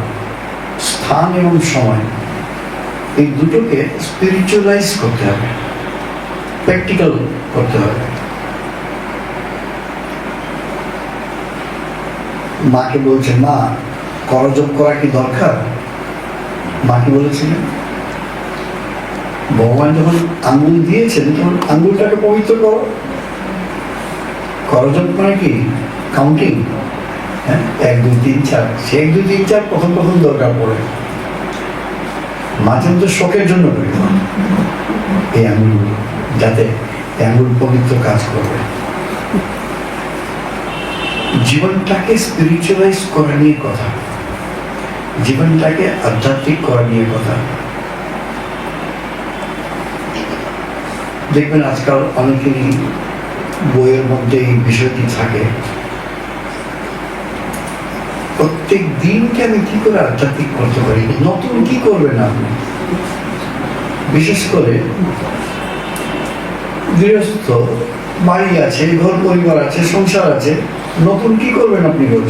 স্থান এবং সময়, এই দুটোকে স্পিরিচুয়ালাইজ করতে হবে, প্র্যাকটিক্যাল করতে হবে। মাকে বলছে, মা করজপ করা কি দরকার? মাকে বলেছিলেন, ভগবান যখন আঙ্গুল দিয়েছেন তখন আঙ্গুলটাকে পবিত্র করো। করজপ মানে কি? কাউন্টিং, হ্যাঁ, 1 2 3 4, সে 1 2 3 4 প্রথম প্রথম দরকার পড়ে, মাঝে মধ্যে শখের জন্য করি এই আঙ্গুলগুলো, যাতে আঙ্গুল পবিত্র কাজ করবে। জীবনটাকে স্পিরিচুয়ালাইজ করা নিয়ে কথা, জীবনটাকে আধ্যাত্মিক করা নিয়ে কথা। দেখবেন আজকাল অনেকেরই বইয়ের মধ্যে এই বিষয়টি থাকে, প্রত্যেক দিনকে আমি কি করে আধ্যাত্মিক করতে পারি, নতুন কি করবেন আপনি? বিশেষ করে গৃহস্থ, বাড়ি আছে, ঘর পরিবার আছে, সংসার আছে, নতুন কি করবেন আপনি রোজ?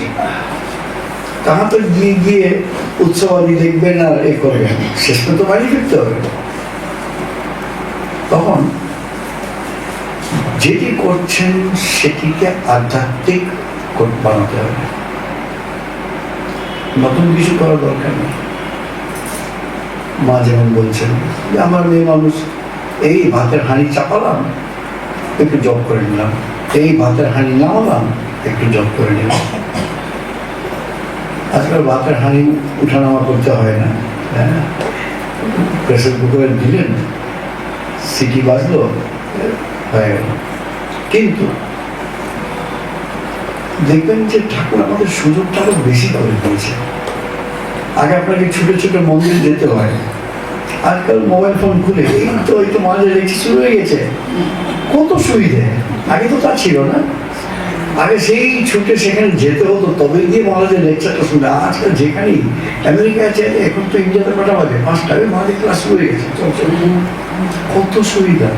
তাহা তো গিয়ে গিয়ে উৎসবাদি দেখবেন আর এ করবেন, শেষ তো বাড়ি ফিরতে হবে। তখন যেটি করছেন সেটিকে আধ্যাত্মিক বানাতে হবে, নতুন কিছু করার দরকার নেই। মা যেমন বলছেন যে আমার মেয়ে মানুষ, এই ভাতের হাঁড়ি চাপালাম, একটু জব করে নিলাম, এই ভাতের হাঁড়ি নামালাম, একটু জব করে নেব। আজকাল ভাতের হাঁড়ি উঠানামা করতে হয় না, হ্যাঁ, প্রেসার কুকারে দিলেন, সিটি বাজলো, হয়ে গেল। কিন্তু দেখবেন যে ঠাকুর আমাদের সুযোগটা আরো বেশি করে দিয়েছে। আগে আপনাকে ছুটে ছুটে মন্দিরে যেতে হয়, আজকাল মোবাইল ফোন খুলে এই তো মাঝে লেকচার শুরু হয়ে গেছে, কত সুবিধে। আগে তো তা ছিল না, আগে সেই ছুটে সেখানে যেতে হতো, তবে গিয়ে মহারাজের লেকচারটা শুনতে। আজকাল যেখানেই আমেরিকায় আছে, এখন তো ইন্ডিয়াতে কটা বাজে, 5টায় মহারাজের ক্লাস শুরু হয়ে গেছে, কত সুবিধা।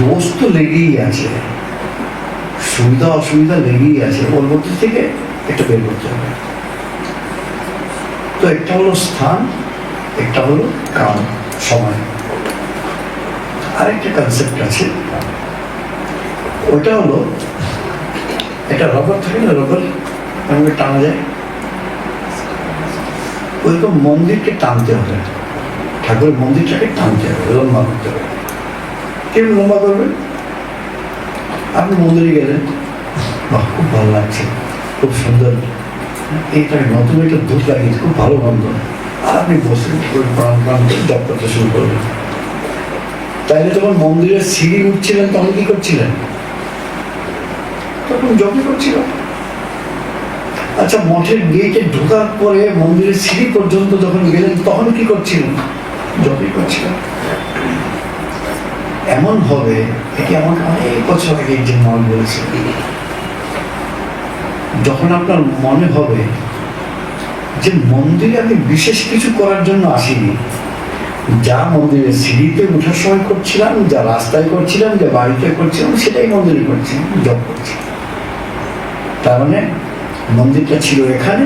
দোষ তো লেগেই আছে, সুবিধা অসুবিধা লেগেই আছে, ওর মধ্যে থেকে একটা বের করতে হবে। তো একটা হলো স্থান, একটা হলো কারণ, সময়। আরেকটা কনসেপ্ট আছে, ওটা হলো একটা রবার থাকে না, রবার আমাকে টানা যায়, ওইরকম মন্দিরকে টানতে হবে, ঠাকুরের মন্দিরটাকে টানতে হবে, লম্বা করতে হবে। কেউ লম্বা করবে, আপনি মন্দিরে গেলেন, বাহ খুব ভালো লাগছে, খুব সুন্দর, এইটাকে নতুন একটা দুধ লাগিয়েছে, খুব ভালো গন্ধ, আর আপনি বসে প্রাণ প্রাণ করে জপ করতে শুরু করবেন। তাইলে যখন মন্দিরের সিঁড়ি উঠছিলেন তখন কি করছিলেন? তখন জপই করছিলেন। আচ্ছা, মঠের গেটে ঢোকার পরে মন্দিরের সিঁড়ি পর্যন্ত যখন গেলেন তখন কি করছিলেন? জপই করছিলেন। এমন হবে, এটি আমাকে অনেক বছর আগে একজন মন বলেছে, যখন আপনার মনে হবে যে মন্দিরে আমি বিশেষ কিছু করার জন্য আসিনি, যা মন্দিরের সিঁড়িতে ওঠার সময় করছিলাম, যা রাস্তায় করছিলাম, যা বাড়িতে করছিলাম, সেটাই মন্দিরে করছি, জপ করছি। তার মানে মন্দিরটা ছিল এখানে,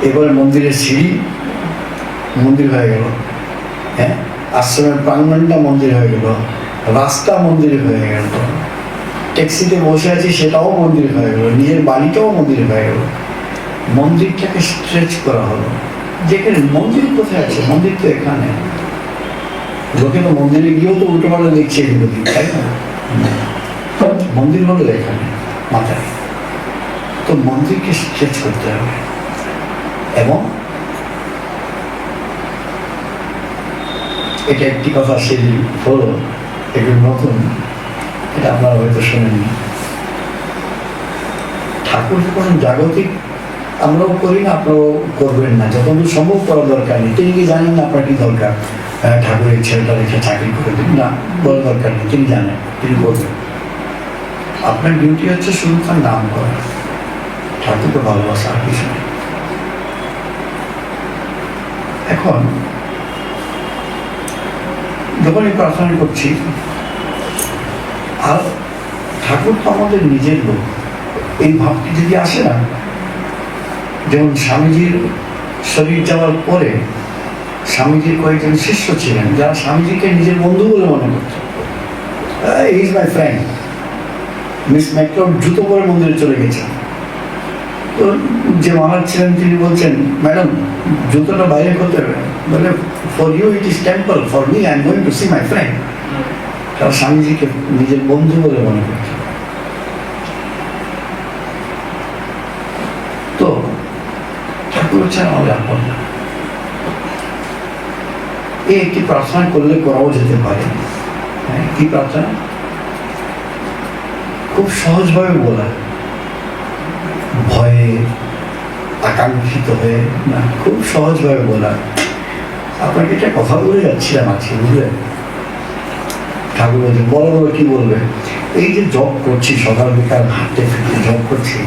এবার মন্দিরের সিঁড়ি মন্দির হয়ে গেল, হ্যাঁ, আশ্রমের প্রাঙ্গণটা মন্দির হয়ে গেল, রাস্তা মন্দির হয়ে গেল, ট্যাক্সিতে বসে আছি সেটাও মন্দির হয়ে গেল, নিজের বাড়িটাও মন্দির হয়ে গেল। মন্দিরটাকে স্ট্রেচ করা হলো, যেখানে মন্দির কোথায় আছে? মন্দির তো এখানে। লোকে তো মন্দিরে গিয়েও তো উল্টো পাল্টা দেখছে, এগুলো তাই না? মন্দির হলো এখানে মাথায়। তো মন্দিরকে স্ট্রেচ করতে হবে, এবং এটা একটি কথা সেই হলো, এগুলো নতুন, এটা আপনারা হয়তো শোনেননি। ঠাকুর কোন জাগতিক আমরাও করি না, আপনারাও করবেন না, যতদূর সম্ভব করা দরকার নেই। তিনি কি জানেন না আপনার কি দরকার? ঠাকুরের ছেলেটা রেখে চাকরি করে দিন না, বলার দরকার নেই, তিনি জানেন, তিনি করবেন। আপনার ডিউটি হচ্ছে শুধু তার নাম করা, ঠাকুরকে ভালোবাসা, আর কিছু নেই। এখন যখন এই প্রার্থনা করছি, আর ঠাকুর তো আমাদের নিজের লোক, এই ভাবটি যদি আসে না, যেমন স্বামীজির শরীর যাওয়ার পরে স্বামীজির কয়েকজন শিষ্য ছিলেন যারা স্বামীজিকে নিজের বন্ধু বলে মনে করত। Is my friend. Miss McLeod জুতো পরে মন্দিরে চলে গেছেন, তো যে মহারাজ ছিলেন তিনি বলছেন, ম্যাডাম জুতোটা বাইরে করতে হবে, বলে for you it is temple, for me I am going to see my friend. তারা স্বামীজিকে নিজের বন্ধু বলে মনে করত। তো ঠাকুর হচ্ছেন আমাদের আপন। এই একটি প্রার্থনা করলে করাও যেতে পারে। কি প্রার্থনা? খুব সহজভাবে বলা, ভয়ে আকাঙ্ক্ষিত হয়ে না, খুব সহজভাবে বলা। আপনাকে একটা কথা বলে যাচ্ছিলাম আজকে, বুঝলেন? ঠাকুর বলছেন বড় বড় কি বলবে, এই যে জব করছি, সকাল বিকাল হাঁটতে ফিরতে জব করছি,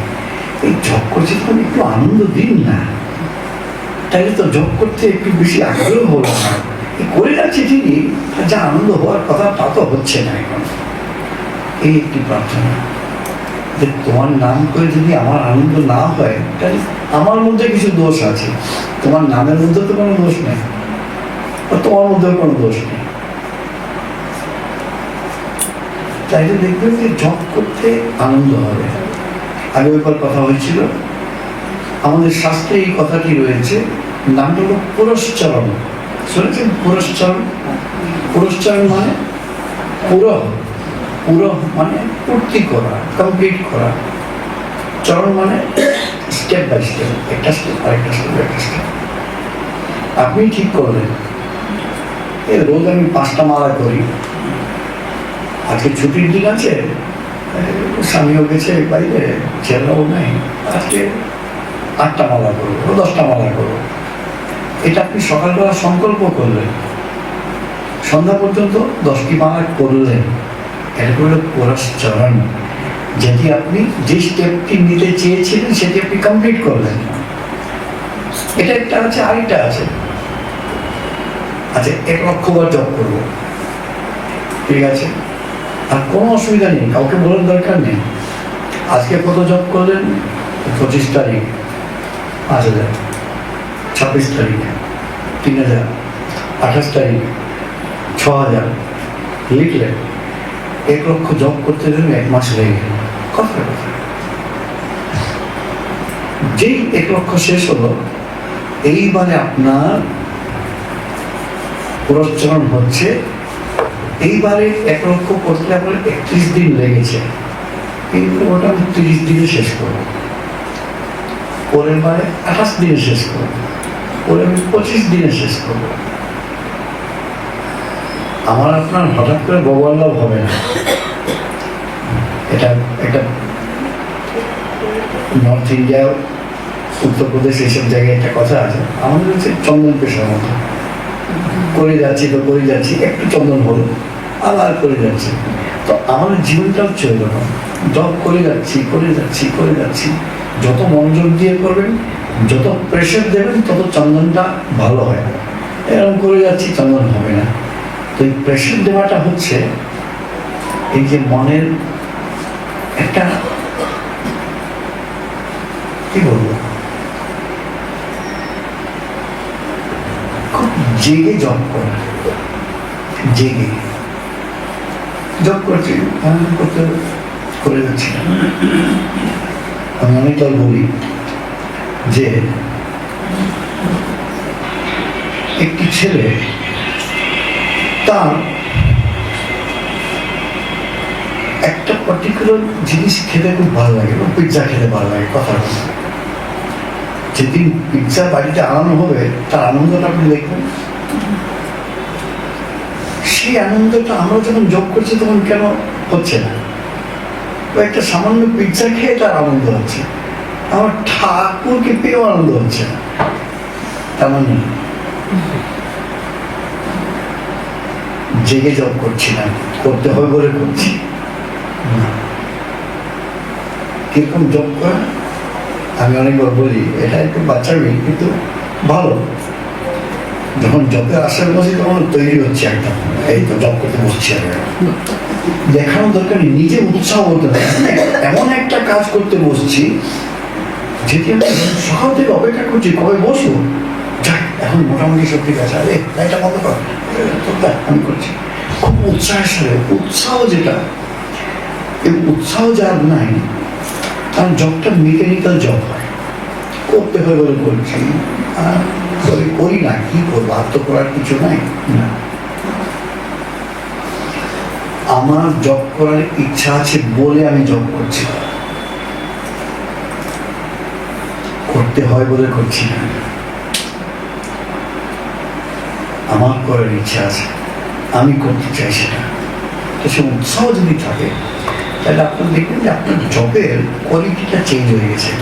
এই জব করছি তখন একটু আনন্দ দিন না, তাইলে তো জব করতে একটু বেশি আগ্রহ হলো না। করে যাচ্ছি ঠিকই, যা আনন্দ হওয়ার কথা তা তো হচ্ছে না এখন। এই একটি প্রার্থনা যে তোমার নাম করে যদি আমার আনন্দ না হয়, তাহলে আমার মধ্যে কিছু দোষ আছে, তোমার নামের মধ্যে তো কোনো দোষ নেই, তোমার মধ্যে কোনো দোষ নেই। তাইলে দেখবেন যে জব করতে আনন্দ হবে। আগে একবার কথা হয়েছিল, আমাদের শাস্ত্রে এই কথাটি রয়েছে, নামটা হলো পুরশ্চরণ। শুনেছেন পুরশ্চরণ? পুরশ্চরণ মানে পুরহ, পুরো মানে পূর্তি করা, কমপ্লিট করা। চরণ মানে স্টেপ বাই স্টেপ, একটা স্টেপ আরেকটা স্টেপ একটা স্টেপ। আপনি ঠিক করলেন রোজ আমি 5টা মালা করি, আজকে ছুটির দিন আছে, স্বামীও গেছে বাইরে, ছেলেরাও নেই, আজকে 8টা মালা করবো, 10টা মালা করবো। এটা আপনি সকালবেলা সংকল্প করলেন, সন্ধ্যা পর্যন্ত 10টি মালা করলেন। এটা হলো পুরস্চরণ, যেটি আপনি যে স্টেপটি নিতে চেয়েছিলেন সেটি আপনি কমপ্লিট করলেন। এটা একটা আছে, আরেকটা আছে, আচ্ছা 1 লক্ষ বার জপ করবো, ঠিক আছে, আর কোনো অসুবিধা নেই, কাউকে বলার দরকার নেই। আজকে কত জপ করলেন? 25 তারিখ 5,000, 26 তারিখ 3,000, 28 তারিখ 6,000 লিখলেন। 1 লক্ষ জপ করতে গেলে 1 মাস লেগে গেল। কথা কথা যেই 1 লক্ষ শেষ হলো, এইবারে আপনার পুরস্চরণ হচ্ছে। এইবারে 1 লক্ষ করতে আপনার 31 দিন লেগেছে, এইগুলো মোটামুটি 30 দিনে শেষ করবো। পরের বারে 28 দিনে শেষ করবো, পরে আমি 25 দিনে শেষ করবো। আমার আপনার হঠাৎ করে ববাল্লাভ হবে না। এটা একটা নর্থ ইন্ডিয়া, উত্তরপ্রদেশ, এইসব জায়গায় একটা কথা আছে, আমাদের হচ্ছে চন্দন পেশার মতো, করে যাচ্ছি তো করে যাচ্ছি, একটু চন্দন হলো আবার করে যাচ্ছি। তো আমাদের জীবনটা হচ্ছে ওইরকম, জব করে যাচ্ছি করে যাচ্ছি করে যাচ্ছি। যত মনোযোগ দিয়ে করবেন, যত প্রেশার দেবেন, তত চন্দনটা ভালো হয়। এরকম করে যাচ্ছি, চন্দন হবে না। তো এই প্রেশার দেওয়াটা হচ্ছে এই যে মনের একটা, কি বলবো, খুব জেগে জব করা, জেগে জব করছি, করতে করে যাচ্ছি। আমি অনেকবার বলি যে একটি ছেলে তার একটা পার্টিকুলার জিনিস খেতে খুব ভালো লাগে, পিৎজা খেতে ভালো লাগে। কথা যেদিন পিৎজা বাড়িতে আনানো হবে, তার আনন্দটা আপনি দেখবেন। সেই আনন্দটা আমরা যখন যোগ করছি তখন কেন হচ্ছে না? একটা সামান্য পিৎজা খেয়ে তার আনন্দ হচ্ছে, আমার ঠাকুরকে পেয়েও আনন্দ হচ্ছে না। তার মানে জেগে জব করছি না, করতে হবে বলে করছি না। কিরকম জব করা আমি অনেকবার বলি, এটা একটু বাচ্চার মেয়ে, কিন্তু ভালো। যখন জবের আশায় বসি তখন তৈরি হচ্ছে একদম, এই তো জব করতে বসছি। আর দেখানোর দরকার নেই, নিজে উৎসাহ বলতে এমন একটা কাজ করতে বসছি যেটি আমি সকাল থেকে অপেক্ষা করছি, কবে বসবো, যাক এখন মোটামুটি সব ঠিক আছে, আরে লাইটটা বন্ধ কর, আমি করছি খুব উৎসাহের সাথে। উৎসাহ যেটা, এই উৎসাহ যার নাই, কারণ জবটা মেকানিক্যাল জব হয়, করতে হয় বলে করছি, করি না, কি করবো, আর তো করার কিছু নাই। না, আমার জব করার ইচ্ছা আছে বলে আমি জব করছি, করতে হয় বলে করছি না। আমার করার ইচ্ছা আছে, আমি করতে চাই সেটা। তো সে উৎসাহ যদি থাকে, তাহলে আপনি দেখবেন যে আপনার জবের কোয়ালিটিটা চেঞ্জ হয়ে গেছে।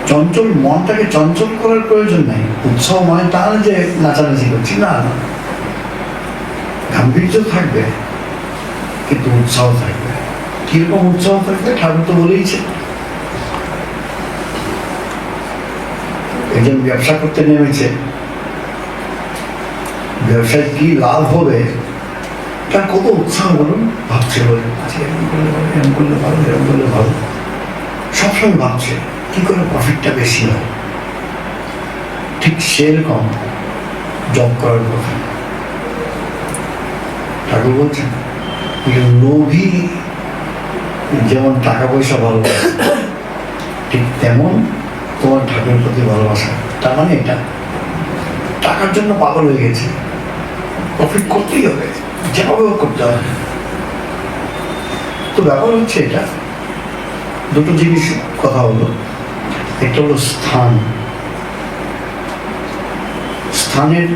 চঞ্চল মনটাকে চঞ্চল করার প্রয়োজন নেই। উৎসাহ মানে তা না যে নাচানাচি করছি, না না, গাম্ভীর্য থাকবে কিন্তু উৎসাহ থাকবে। কিরকম উৎসাহ থাকবে? ঠাকুর তো বলেইছে, একজন ব্যবসা করতে নেমেছে, ব্যবসায় কি লাভ হবে তার কত উৎসাহ বলুন, ভাবছে বলে আজকে এরকম করলে ভালো, এরকম করলে ভালো, এরকম করলে ভালো, সবসময় ভাবছে কি করে প্রফিটটা বেশি হয়। ঠিক সেরকম জব করার কথা ঠাকুর বলছেন, লোভী যেমন টাকা পয়সা ভালোবাসে, ঠিক তেমন তোমার ঠাকুরের প্রতি ভালোবাসা। তার মানে এটা টাকার জন্য পাগল হয়ে গেছে, প্রফিট করতেই হবে, যেভাবে করতে হবে। তো ব্যাপার হচ্ছে এটা, দুটো জিনিস কথা হলো। একটা হলো স্থান, স্থানের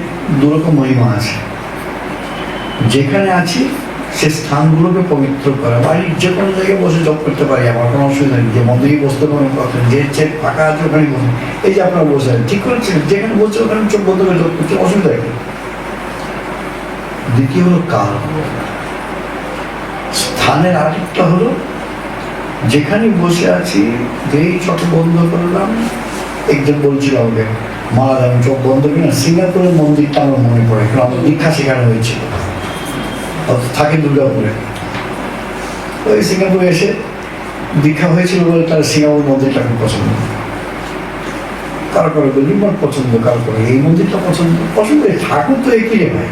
দুরকম মহিমা আছে। যেখানে আছি সে স্থানগুলোকে পবিত্র করা, বাড়ির যে কোনো জায়গায় বসে জব করতে পারি, আমার কোনো অসুবিধা নেই। যে মন্দিরে বসতে পারেন, যে চেক ফাঁকা আছে ওখানে বসে, এই যে আপনারা বসে ঠিক করেছেন, যেখানে বসছে ওখানে চোখ বন্ধ করে জব করছে, অসুবিধা নেই। দ্বিতীয় হলো কাল। স্থানের আরেকটা হলো যেখানে বসে আছি, যেই চোখ বন্ধ করলাম, একজন বলছিল আমাকে, মারা আমি চোখ বন্ধ করি না, সিঙ্গাপুরের মন্দিরটা আমার মনে পড়ে, কারণ আমার দীক্ষা শেখানো হয়েছিল, থাকে দুর্গাপুরে। ওই সিঙ্গাপুরে এসে দীক্ষা হয়েছিল বলে তার সিঙ্গাপুর মন্দিরটা খুব পছন্দ। কারো কারো গলিমার পছন্দ, কারো কারো এই মন্দিরটা পছন্দ, পছন্দ ঠাকুর তো একই রে ভাই।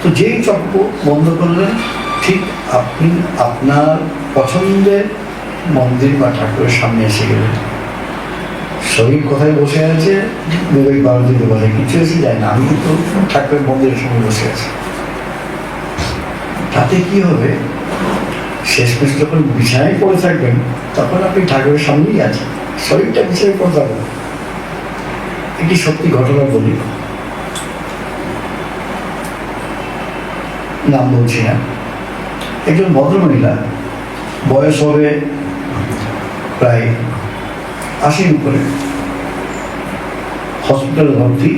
তো যেই চক্র বন্ধ করলেন, ঠিক আপনি আপনার পছন্দের মন্দির বা ঠাকুরের সামনে এসে গেলেন। শরীর কোথায় বসে আছে বিবেক ভারতীতে বলে কিছু এসে যায় না, আমি কিন্তু ঠাকুরের মন্দিরের সামনে বসে আছি। তাতে কি হবে, শেষমেশ যখন বিছানায় পড়ে থাকবেন তখন আপনি ঠাকুরের সামনেই আছেন, শরীরটা বিছানায় পড়ে থাকবেন। একটি সত্যি ঘটনা বলি, নাম বলছি না। একজন ভদ্রমহিলা, বয়স হবে প্রায় 80 উপরে, হসপিটালে ভর্তি।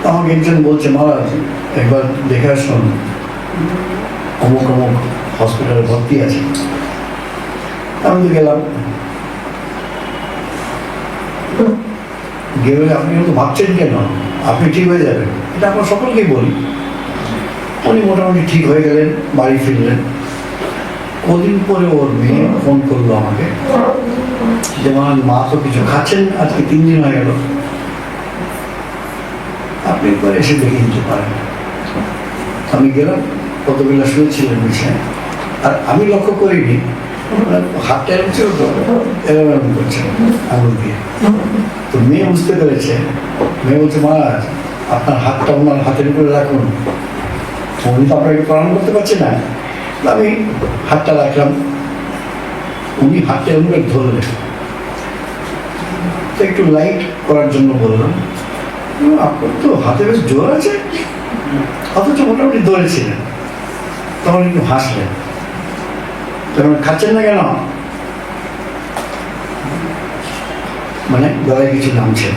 আমাকে একজন বলছে, মহারাজ একবার দেখে আসুন, অমুক অমুক হসপিটালে ভর্তি আছে। আমি তো গেলাম, গিয়ে বলে আপনি হয়তো ভাবছেন কেন, আপনি ঠিক হয়ে যাবেন, এটা আমরা সকলকেই বলি। উনি মোটামুটি ঠিক হয়ে গেলেন, বাড়ি ফিরলেন। কদিন পরে ওর মেয়ে ফোন করলো আমাকে, যে মা তো কিছু খাচ্ছেন, আজকে 3 দিন হয়ে গেল, আপনি একবার এসে দেখে নিতে পারেন। আমি গেলাম, কতগুলা শুয়েছিলেন বিছানায়, আর আমি লক্ষ্য করিনি হাতটা এরকম ছিল তো, এরকম এরকম করছে আঙুল দিয়ে। তো মেয়ে বুঝতে পেরেছে, মেয়ে বলছে, মহারাজ আপনার হাতটা ওনার হাতের উপরে রাখুন, উনি তো আপনাকে প্রণাম করতে পারছে না। আমি হাতটা রাখলাম, উনি হাতটা এরকম ধরলেন। তো একটু লাইট করার জন্য বললাম, আপনার তো হাতে বেশ জোর আছে, অথচ মোটামুটি ধরেছিলেন। তখন একটু হাসলেন, তখন খাচ্ছেন না কেন, মানে গলায় কিছু নামছে।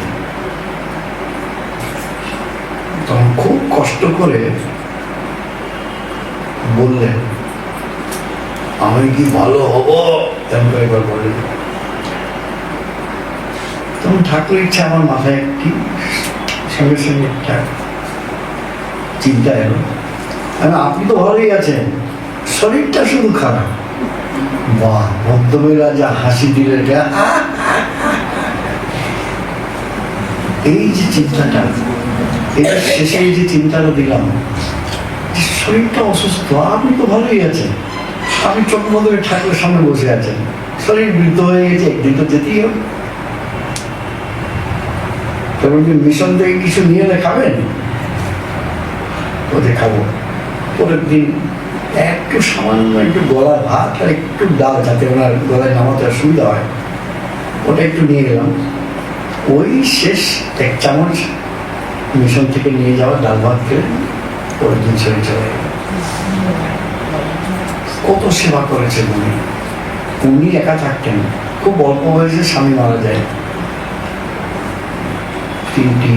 তখন খুব কষ্ট করে বললেন, আমি কি ভালো হব, তেমন একবার বললেন। তখন ঠাকুরের ইচ্ছা আমার মাথায় একটি সঙ্গে সঙ্গে একটা চিন্তা এলো, আপনি তো ভালোই আছেন, শরীরটা শুধু খারাপ। বাহ, ভদ্রমহিলা যা হাসি দিলেন। এই যে চিন্তাটা, এটা শেষে এই যে চিন্তাটা দিলাম, শরীরটা অসুস্থ, আপনি তো ভালোই আছেন, আপনি চোখ বন্ধ করে ঠাকুরের সামনে বসে আছেন, শরীর বৃদ্ধ হয়ে গেছে, একদিন তো যেতেই হবে। তখন কি মিশন থেকে কিছু নিয়ে এলে খাবেন? ওদের খাবো। পরের দিন একটু সামান্য একটু গলার ভাত আর একটু ডাল, যাতে ওনার গলায় নামাতে সুবিধা হয়, ওটা একটু নিয়ে গেলাম। ওই শেষ 1 চামচ মিশন থেকে নিয়ে যাওয়া ডাল ভাত খেলে পরের দিন শরীর চলে গেল। কত সেবা করেছেন উনি। উনি একা থাকতেন, খুব অল্প বয়সে স্বামী মারা যায়, 3টি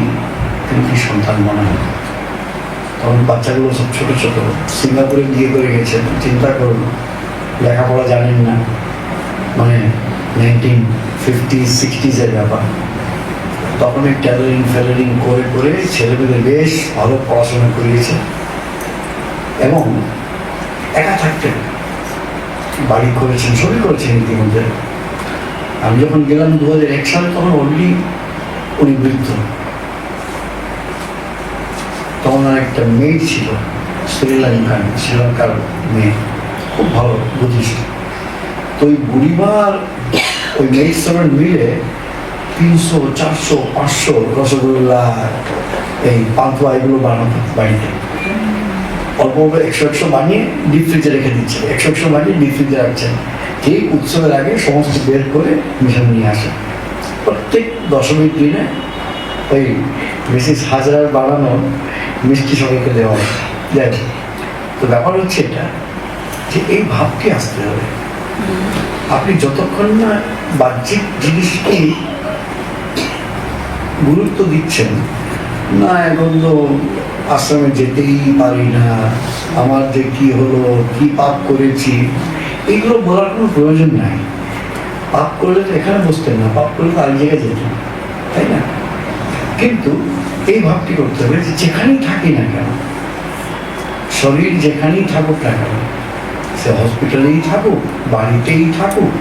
সন্তান মনে হয়। তখন বাচ্চাগুলো সব ছোট ছোট, সিঙ্গাপুরে বিয়ে করে গেছেন। চিন্তা করুন, লেখাপড়া জানেন না, মানে 1950s 60s ব্যাপার। তখন টেলারিং করে করে ছেলেমেয়েদের বেশ ভালো পড়াশোনা করিয়েছে, এবং একা থাকতেন, বাড়ি করেছেন, সবই করেছেন ইতিমধ্যে। আমি যখন গেলাম 2001 সালে, তখন অলরেডি উনি বৃদ্ধ। তখন আর একটা মেয়ে ছিল, শ্রীলঙ্কার মেয়ে, খুব ভালো বুঝিস। তো ওই বুড়িমার ওই মেয়ের সঙ্গে মিলে 300, 400, 500 রসগোল্লা, এই পান্তুয়া এগুলো বানাতো বাড়িতে। অল্প অল্প 100 বানিয়ে ডিপ ফ্রিজে রেখে দিচ্ছে, 100 বানিয়ে ডিপ ফ্রিজে রাখছেন, ঠিক উৎসবের আগে সমস্ত বের করে মিশন নিয়ে আসে। প্রত্যেক দশমীর দিনে ওই মিসেস হাজরার বানানো মিষ্টি সবাইকে দেওয়া হয়। যাই হোক, তো ব্যাপার হচ্ছে এটা যে এই ভাবটি আসতে হবে। আপনি যতক্ষণ না বাহ্যিক জিনিসকে গুরুত্ব দিচ্ছেন না, এখন তো আশ্রমে যেতেই পারি না, আমার যে কি হলো, কি পাপ করেছি, এগুলো বলার কোনো প্রয়োজন নাই। পাপ করলে তো এখানে বসতেন না, পাপ করলে তো আরেক জায়গায় যেতেন, তাই না? কিন্তু এই ভাবটি করতে হবে যে যেখানেই থাকি না কেন, শরীর যেখানেই থাকুক না কেন, সে হসপিটালেই থাকুক, বাড়িতেই থাকুক,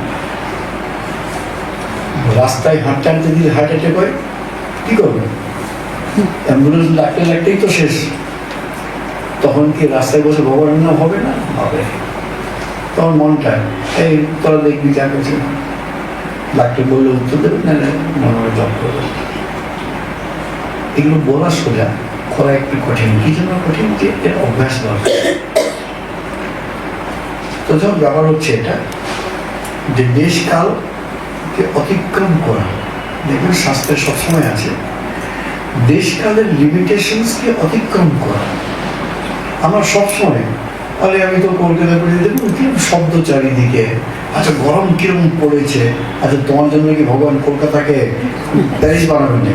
রাস্তায় হাঁটতে হাঁটতে যদি হার্ট অ্যাটাক হয় কি করবে? অ্যাম্বুলেন্স ডাকতে লাগতেই তো শেষ। তখন কি রাস্তায় বসে ভগবানের নাম হবে না? হবে। তখন মনটা এই তোরা দেখবি যা করছে, ডাক্তার বললে উত্তর দেবে না, মনে হয় জব করবে। এগুলো বলা সোজা, করা একটু কঠিন। কি জন্য কঠিন? যে এর অভ্যাস দরকার। তো যখন ব্যাপার হচ্ছে এটা যে দেশকালকে অতিক্রম করা, দেখবেন শাস্ত্রে সবসময় আছে দেশকালের লিমিটেশনসকে অতিক্রম করা। আমরা সবসময় তাহলে আমি তো কলকাতা করে দেখুন কিরকম শব্দ চারিদিকে, আচ্ছা গরম কিরকম পড়েছে, আচ্ছা তোমার জন্য কি ভগবান কলকাতাকে প্যারিস বানাবেন না?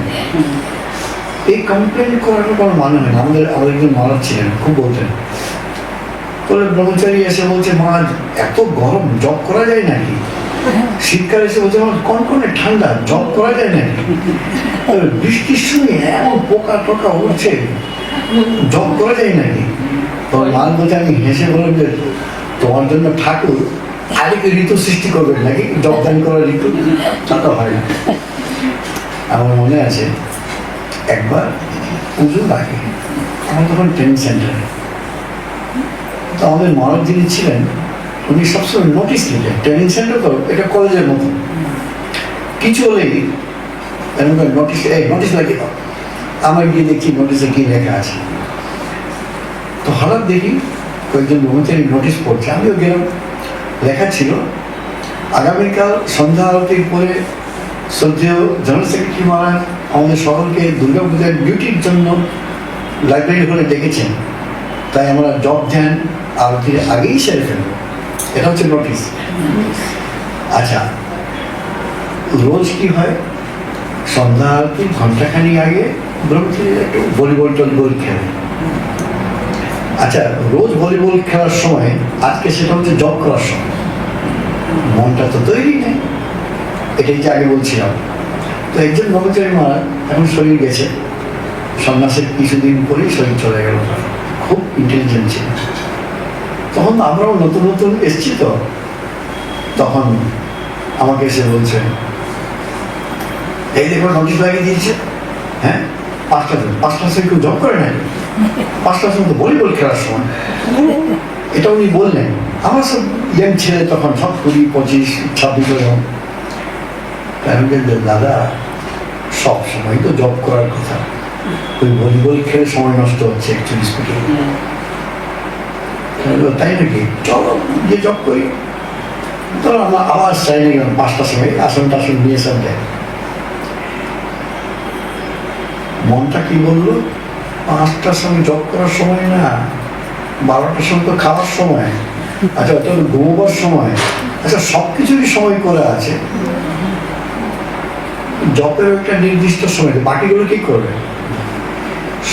এই কমপ্লেন করার কোনো মানে হয় না। আমাদের একজন মহারাজ ছিলেন, খুব বলতেন, বলে ব্রহ্মচারী এসে বলছে মা এত গরম জব করা যায় নাকি? শীতকাল এসে বলছে আমার কনকনে ঠান্ডা জব করা যায় নাকি? বৃষ্টির সময় এমন পোকা টোকা উঠছে জব করা যায় নাকি? তোমার মাল বলছে, আমি হেসে বললাম যে তোমার জন্য ঠাকুর আরেক ঋতু সৃষ্টি করবেন নাকি, জব দান করার ঋতু? তা তো হয় না। আমার মনে আছে একবার পুজোর আগে আমার তখন ট্রেনিং সেন্টারে, তো আমাদের মহারাজ যিনি ছিলেন উনি সবসময় নোটিশ লিখেন। ট্রেনিং সেন্টার তো এটা কলেজের মতো, কিছু হলেই নোটিশ নোটিশ লাগিয়ে দাও। আমার গিয়ে দেখছি নোটিশে কি লেখা আছে। তো হঠাৎ দেখি কয়েকজন ব্রহ্মচারী নোটিশ পড়ছে, আমিও গেলাম। লেখা ছিল আগামীকাল সন্ধ্যা আরতির পরে শ্রদ্ধেয় জেনারেল সেক্রেটারি মহারাজ আমাদের সকলকে দুর্গাপূজার ডিউটির জন্য লাইব্রেরি হলে ডেকেছেন, তাই আমরা জব ধ্যান আরতির আগেই সেরে ফেলবো। এটা হচ্ছে নোটিশ। আচ্ছা, রোজ কি হয়, সন্ধ্যা আরতি ঘন্টাখানি আগে ব্রহ্মচারীরা একটু ভলিবল টলিবল খেলে। আচ্ছা, রোজ ভলিবল খেলার সময় আজকে সেটা হচ্ছে জব করার সময়, মনটা তো তৈরি নেই। এটাই যে আগে বলছিলাম। তো একজন ব্রহ্মচারী মহারাজ এখন শরীর গেছে, সন্ন্যাসের কিছুদিন পরেই শরীর চলে গেল, খুব ইন্টেলিজেন্ট ছিল। তখন আমরাও নতুন নতুন এসছি, তো তখন আমাকে এসে বলছে এই দেখো নোটিশ লাগিয়ে দিয়েছে, হ্যাঁ 5টার সময় কেউ জব করে না, 5টার সময় তো ভলিবল খেলার সময়। এটা উনি বললেন। আমার সব ইয়াং ছেলে তখন সব 20, 25, 26 জন। দাদা সব সময় তো জব করার কথা, ওই ভলিবল খেলে সময় নষ্ট হচ্ছে অ্যাকচুয়ালি স্কুলে। তাই নাকি, চলো গিয়ে জব করি। ধরো আমরা আবার চাই না 5টার সময় আসন টাসন নিয়ে সব দেয়। মনটা কি বললো, 5টার সময় জব করার সময় না, 12টার সময় তো খাওয়ার সময়, আচ্ছা ওটা ঘুমোবার সময়, আচ্ছা সবকিছুরই সময় করে আছে। জবের একটা নির্দিষ্ট সময়, বাকিগুলো কি করবে?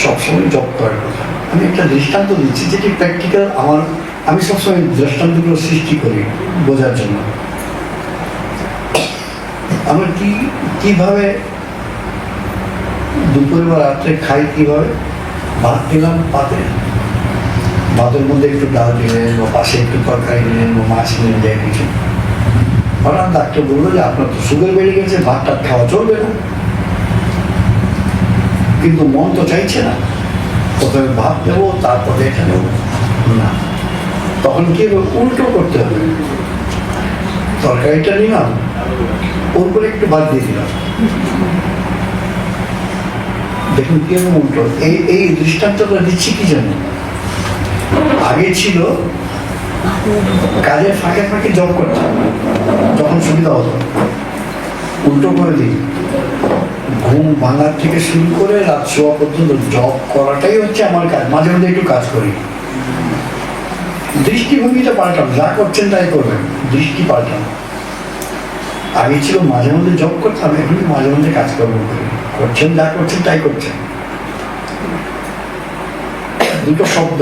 সবসময় জব করার কথা। আমি একটা দৃষ্টান্ত দিচ্ছি যেটি প্র্যাকটিক্যাল। আমি সবসময় দৃষ্টান্তগুলো সৃষ্টি করি বোঝার জন্য। আমরা কিভাবে দুপুরে বা রাত্রে খাই, কিভাবে ভাত দিলাম পাতে, ভাতের মধ্যে একটু ডাল দিলেন বা পাশে একটু তরকারি নিলেন বা মাছ নিলেন, দেয় কিছু। হঠাৎ ডাক্তার বললো যে আপনার তো সুগার বেড়ে গেছে, ভাতটা খাওয়া চলবে না। কিন্তু মন তো চাইছে না, প্রথমে ভাত দেবো তারপরে এটা নেবো না। তখন কি উল্টো করতে হবে, তরকারিটা নিলাম ওর করে একটু ভাত দিয়ে দিলাম। দেখুন কি উল্টো। এই দৃষ্টান্তটা দিচ্ছি কি জন্য, আগে ছিল কাজের ফাঁকে ফাঁকে জব করতাম, যখন সুবিধা হতো। উল্টো করে দিই, ঘুম ভাঙার থেকে শুরু করে রাত শোয়া পর্যন্ত জব করাটাই হচ্ছে আমার কাজ। মাঝে মধ্যে একটু কাজ করি, দৃষ্টিভঙ্গিটা পাল্টান, যা করছেন তাই করবেন, দৃষ্টি পাল্টান। আগে ছিল মাঝে মধ্যে জব করতাম, এখন মাঝে মধ্যে কাজকর্ম করি। করছেন যা করছেন তাই করছেন। দুটো শব্দ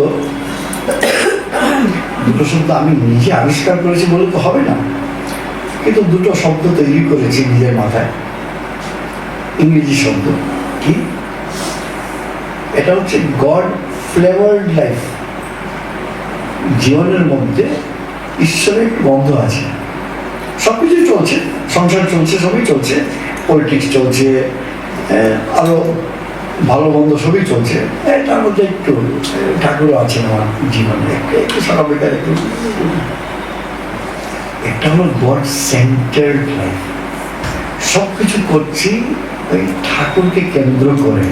আমি নিজে আবিষ্কার করেছি বলে তো হবে না, কিন্তু দুটো শব্দ তৈরি করেছি নিজের মাথায়, ইংরেজি শব্দ। কি? এটা হচ্ছে গড ফ্লেভার্ড লাইফ। জীবনের মধ্যে ঈশ্বরের গন্ধ আছে। সবকিছু চলছে, সংসার চলছে, সবই চলছে, পলিটিক্স চলছে, আরো ভালো মন্দ সবই চলছে। তার মধ্যে একটু ঠাকুরও আছে আমার জীবনে, একটু সকালবেলা একটু। একটা হলো গড সেন্টার্ড লাইফ। সবকিছু করছি ওই ঠাকুরকে কেন্দ্র করে।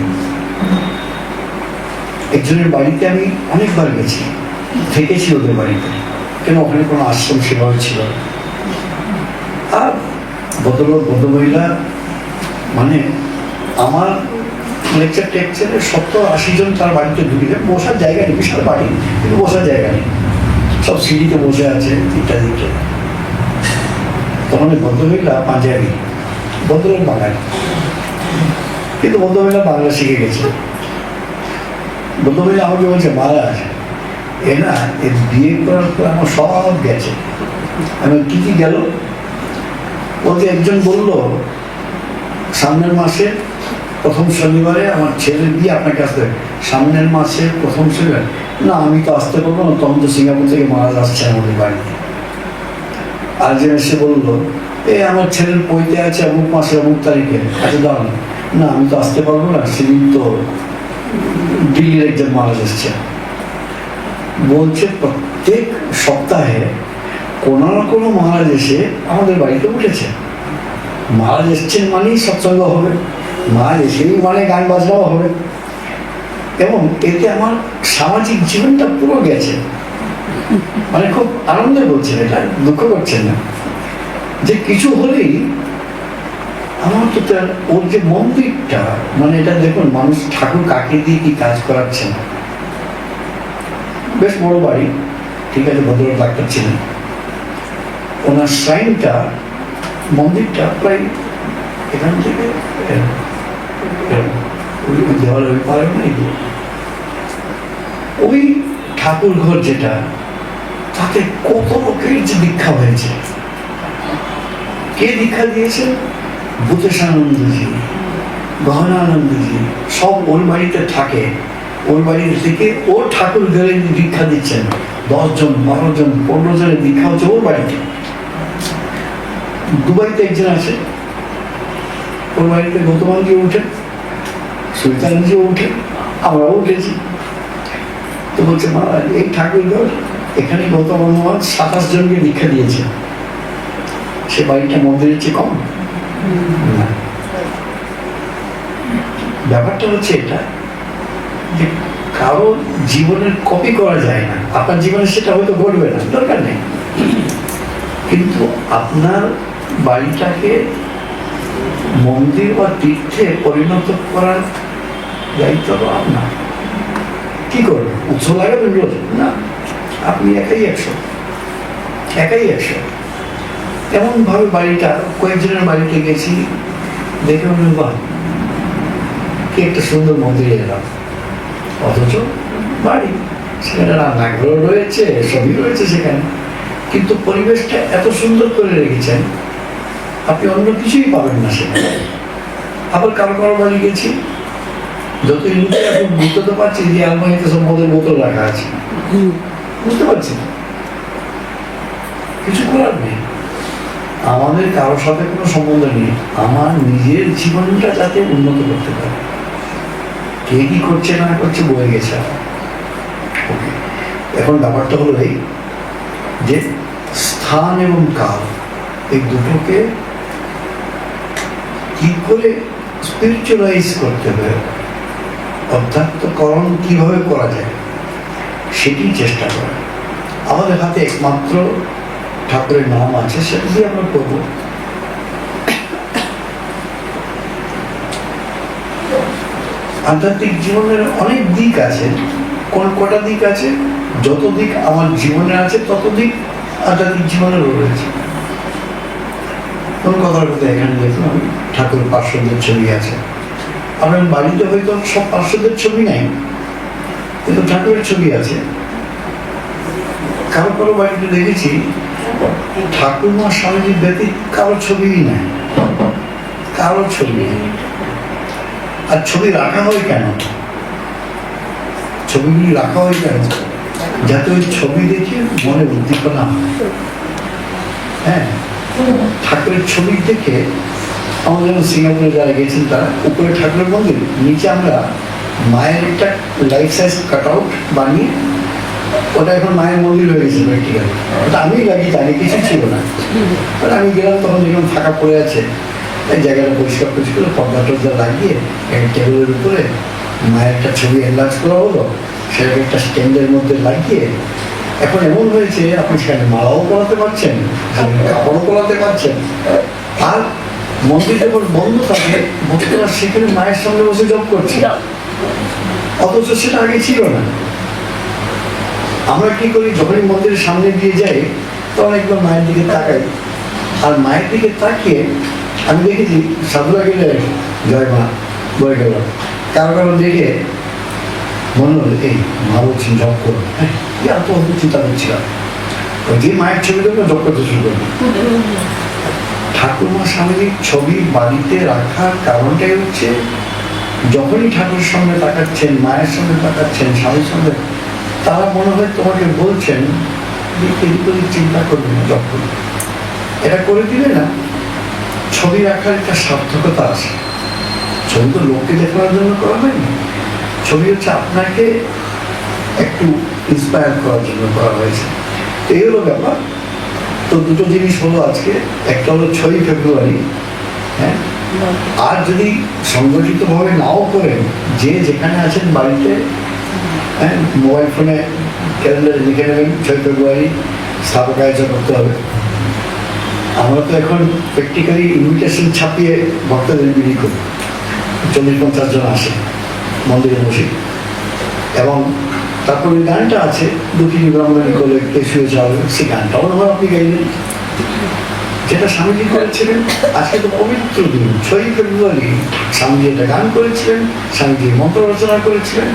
একজনের বাড়িতে আমি অনেকবার গেছি, থেকেছি ওদের বাড়িতে, কেন ওখানে কোনো আশ্রম সেবাও ছিল। আর ভদ্রমহিলা, মানে আমার লেকচার টেকচারে 70-80 জন তার বাড়িতে ঢুকে যায়, বসার জায়গা নেই, বিশাল বাড়ি কিন্তু বসার জায়গা নেই, সব সিঁড়িতে বসে আছে ইত্যাদি ইত্যাদি। তখন ভদ্রমহিলা পাঞ্জাবি, ভদ্রলোক বাঙালি, কিন্তু ভদ্রমহিলা বাংলা শিখে গেছে। ভদ্রমহিলা আমাকে বলছে, মহারাজ এ না, এর বিয়ে করার পর আমার সব গেছে। আমি কি কি গেল বলতে, একজন বলল সামনের মাসে প্রথম শনিবারে আমার ছেলের বিয়ে, আপনাকে আসতে হবে। সামনের মাসে প্রথম শনিবার? না, আমি তো আসতে পারবো না, তখন তো সিঙ্গাপুর থেকে মহারাজ আসছে আমাদের বাড়িতে। আর যে এসে বললো, আমার ছেলের পৈতে আছে অমুক মাসে অমুক তারিখে, আচ্ছা দাঁড়ান, না আমি তো আসতে পারবো না, সেদিন তো দিল্লির একজন মহারাজ এসছে। বলছে প্রত্যেক সপ্তাহে কোনো না কোনো মহারাজ এসে আমাদের বাড়িতে উঠেছে। মহারাজ এসছেন মানেই সৎসঙ্গ হবে, মহারাজ এসেই মানে গান বাজনাও হবে। এবং এতে আমার সামাজিক জীবনটা পুরো গেছে। মানে খুব আনন্দে বলছেন, এটা দুঃখ করছেন না, যে কিছু হলেই আমার তো তার ওর যে মন্দিরটা, মানে এটা দেখুন মানুষ ঠাকুর কাকে দিয়ে কি কাজ করাচ্ছেন। বেশ বড় বাড়ি, ঠিক আছে, ভদ্রলোক ডাক্তার ছিলেন। ওনার শ্রাইনটা, মন্দিরটা প্রায় এখান থেকে দেওয়ালের ওই পারে নাই, ওই ঠাকুর ঘর যেটা, তাতে কত লোকের যে দীক্ষা হয়েছে। কে দীক্ষা দিয়েছে? ভূতেশানন্দজি, গহনানন্দজি, সব ওর বাড়িতে থাকে। ওর বাড়িতে থেকে ওর ঠাকুর ঘরে দীক্ষা দিচ্ছেন। 10 জন, 12 জন, 15 জনের দীক্ষা হচ্ছে ওর বাড়িতে। দুবাইতে একজন আছে, ওর বাড়িতে গৌতমানজি উঠে, সুলতানজিও উঠে, আমরাও উঠেছি। তো বলছে, মহারাজ এই ঠাকুর ঘর, এখানে গৌতম ভগবান 27 জনকে দীক্ষা দিয়েছে। সে বাড়িটা মন্দিরের চেয়ে কম না। ব্যাপারটা হচ্ছে এটা, যে কারো জীবনের কপি করা যায় না। আপনার জীবনে সেটা হয়তো ঘটবে না, দরকার নেই, কিন্তু আপনার বাড়িটাকে মন্দির বা তীর্থে পরিণত করার দায়িত্ব আপনার। কি করবেন? উৎসব লাগাবেন রোজ? না, আপনি একাই 100। এমন ভাবে বাড়িটা, কয়েকজনের বাড়িতে গেছি, দেখে মনে হয় কি একটা সুন্দর মন্দিরে এলাম, অথচ বাড়ি, সেখানে রান্নাঘর রয়েছে, সবই রয়েছে সেখানে, কিন্তু পরিবেশটা এত সুন্দর করে রেখেছেন, আপনি অন্য কিছুই পাবেন না সেখানে। আবার কারো কারো বাড়ি গেছি, যতই লুকে এখন বুঝতে তো পারছি যে আলমারিতে সব মদের বোতল রাখা আছে, বুঝতে পারছি না, কিছু করার নেই। আমাদের কারোর সাথে কোনো সম্বন্ধ নেই, আমার নিজের জীবনটা যাতে উন্নত করতে পারে। কে কি করছে না করছে বয়ে গেছে। ওকে, এখন ব্যাপারটা হলো এই যে স্থান এবং কাল, এই দুটোকে কি করে স্পিরিচুয়ালাইজ করতে হবে, অধ্যাত্মকরণ কিভাবে করা যায়, সেটি চেষ্টা করা। আমাদের হাতে একমাত্র ঠাকুরের নাম আছে, সেটা দিয়ে আমরা করবো। আধ্যাত্মিক জীবনের অনেক দিক আছে। কোন কটা দিক আছে? যত দিক আমার জীবনে আছে তত দিক আধ্যাত্মিক জীবনেরও রয়েছে। কোন কথার কথা এখানে দেখুন, আমি ঠাকুরের পার্শ্বদের ছবি আছে। আপনার বাড়িতে হয়তো সব পার্শ্বদের ছবি নাই, কিন্তু ঠাকুরের ছবি আছে। কারো কারো বাড়িতে দেখেছি ঠাকুরমা স্বামীজির ব্যতীত কারো ছবিই নাই, কারো ছবি নেই। আর ছবি রাখা হয় কেন? ছবিগুলি রাখা হয় কেন? যাতে ওই ছবি দেখে মনে উদ্দীপনা হয়। হ্যাঁ, ঠাকুরের ছবি দেখে আমাদের যেমন সিঙ্গাপুরে যারা গেছেন তারা উপরে ঠাকুরের মন্দির, নিচে আমরা মায়ের একটা লাইফ সাইজ কাট আউট বানিয়ে, ওটা এখন মায়ের মন্দির হয়ে গেছে প্র্যাকটিক্যালি। ওটা আমি লাগিয়ে জানি, কিছু ছিল না। আমি গেলাম তখন যখন ফাঁকা পড়ে আছে, এই জায়গাটা পরিষ্কার করে পর্দা টর্দা লাগিয়ে টেবিলের উপরে মায়ের একটা ছবি এনলার্জ করা হলো, সেটাকে একটা স্ট্যান্ডের মধ্যে লাগিয়ে এখন এমন হয়েছে আপনি সেখানে মালাও পরাতে পারছেন, কাপড়ও পরাতে পারছেন। আর মন্দির যখন বন্ধ থাকে ভক্তরা সেখানে মায়ের সঙ্গে বসে জপ করছে, অথচ সেটা আগে ছিল না। আমরা কি করি, যখনই মন্দিরের সামনে দিয়ে যাই তখন একবার মায়ের দিকে তাকাই, আর মায়ের দিকে তাকিয়ে আমি দেখেছি সাধুরা গেলে জয় মা বয়ে গেল, কারো কারো দেখে মনে হলো এই মা বলছেন জপ করো, হ্যাঁ এত অদ্ভুত চিন্তা করছিলাম। ওই যে মায়ের ছবি দেখলো জপ করতে শুরু করলো। ঠাকুরমা স্বামীজির ছবি বাড়িতে রাখার কারণটাই হচ্ছে যখনই ঠাকুরের সঙ্গে তাকাচ্ছেন, মায়ের সঙ্গে তাকাচ্ছেন, স্বামীর সঙ্গে, তারা মনে হয় তোমাকে বলছেন যে এদিক ওদিক চিন্তা করবে না, জপ করবে। এটা করে দিলে না ছবি রাখার একটা সার্থকতা আছে। ছবি তো লোককে দেখানোর জন্য করা হয়নি, ছবি হচ্ছে আপনাকে একটু ইন্সপায়ার করার জন্য করা হয়েছে। এই হলো ব্যাপার। তো দুটো জিনিস হলো আজকে, একটা হলো 6ই ফেব্রুয়ারি। হ্যাঁ, আর যদি সংগঠিতভাবে নাও করেন, যে যেখানে আছেন বাড়িতে, হ্যাঁ মোবাইল ফোনে ক্যালেন্ডারে লিখে নেবেন 6ই ফেব্রুয়ারি স্থাপক আয়োজন করতে হবে। আমরা তো এখন প্র্যাকটিক্যালি ইনভিটেশন ছাপিয়ে ভক্তদের বিলি করি, 40-50 জন আসে মন্দিরে বসে। এবং তারপরে ওই গানটা আছে দুঃখিনী ব্রাহ্মণী কোলে কে শুয়ে যাবে, সেই গানটাও আমার আপনি গাইলেন, যেটা স্বামীজি করেছিলেন। আজকে তো পবিত্র দিন 6ই ফেব্রুয়ারি, স্বামীজি একটা গান করেছিলেন, স্বামীজি মন্ত্র রচনা করেছিলেন,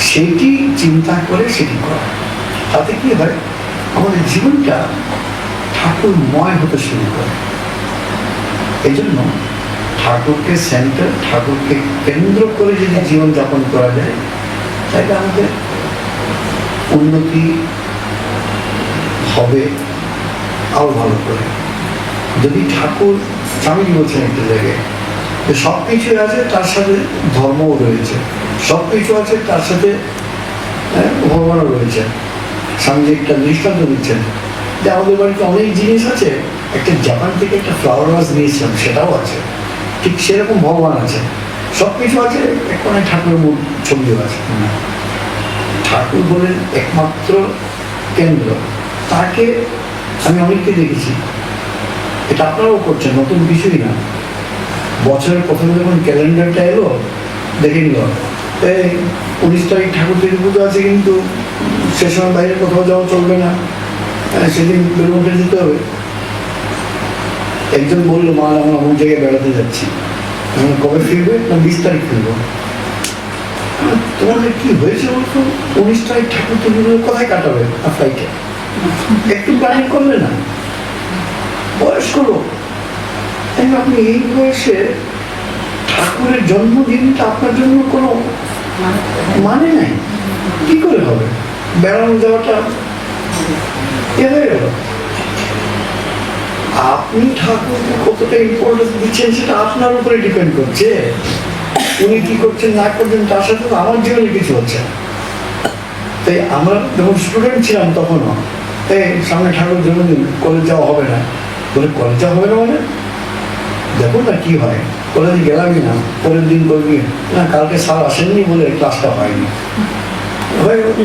সেটি চিন্তা করে সেটি করা। তাতে কি হয়, আমাদের জীবনটা ঠাকুরময় হতে শুরু করে। এই জন্য ঠাকুরকে সেন্টার, ঠাকুরকে কেন্দ্র করে যদি জীবনযাপন করা যায়, তাহলে আমাদের উন্নতি হবে আরো ভালো করে। যদি ঠাকুর, স্বামীজি বলছেন একটা জায়গায় যে সব কিছু আছে তার সাথে ধর্মও রয়েছে, সব কিছু আছে তার সাথে ভগবানও রয়েছে। স্বামীজি একটা দৃষ্টান্ত দিচ্ছেন যে আমাদের বাড়িতে অনেক জিনিস আছে, একটা জাপান থেকে একটা ফ্লাওয়ার ভাস নিয়েছিলাম, সেটাও আছে, ঠিক সেরকম ভগবান আছে, সব কিছু আছে, এখন ঠাকুরের ছবিও আছে। ঠাকুর বলেন একমাত্র কেন্দ্র। তাকে আমি অনেককে দেখেছি, এটা আপনারাও করছেন, নতুন কিছুই না। বছরের প্রথমে যখন ক্যালেন্ডারটা এলো দেখে নিল, এই 19 তারিখ ঠাকুর দেবী পুজো আছে, কিন্তু সে সময় বাইরে কোথাও যাওয়া চলবে না, সেদিন বেলুনটা দিতে হবে। একজন বললো মা আমরা অমুক জায়গায় বেড়াতে যাচ্ছি, কবে ফিরবে? না 20 তারিখ ফিরবো। তোমাদের কি হয়েছে বলতো? 19 তারিখ ঠাকুর দেবী কোথায় কাটাবে? ফ্লাইটে। একটু প্ল্যানিং করলে না, বয়স্ক লোক, আপনি এই বয়সে ঠাকুরের জন্মদিনটা আপনার জন্য কোনো মানে নাই, কি করে হবে? বেড়ানো যাওয়াটা এ হয়ে গেল। আপনি ঠাকুরকে কতটা ইম্পর্টেন্স দিচ্ছেন সেটা আপনার উপরে ডিপেন্ড করছে। উনি কি করছেন না করছেন তার সাথে তো আমার জীবনে কিছু হচ্ছে। তাই আমরা যখন স্টুডেন্ট ছিলাম তখনও এই সামনে ঠাকুর জন্মদিন, কলেজ যাওয়া হবে না, বলে কলেজ যাওয়া হবে না মানে দেখো না কি হয়, কলেজে গেলামই না, পরের দিন করবি না, কালকে স্যার আসেননি বলে ক্লাসটা হয়নি। হয়ে গেল।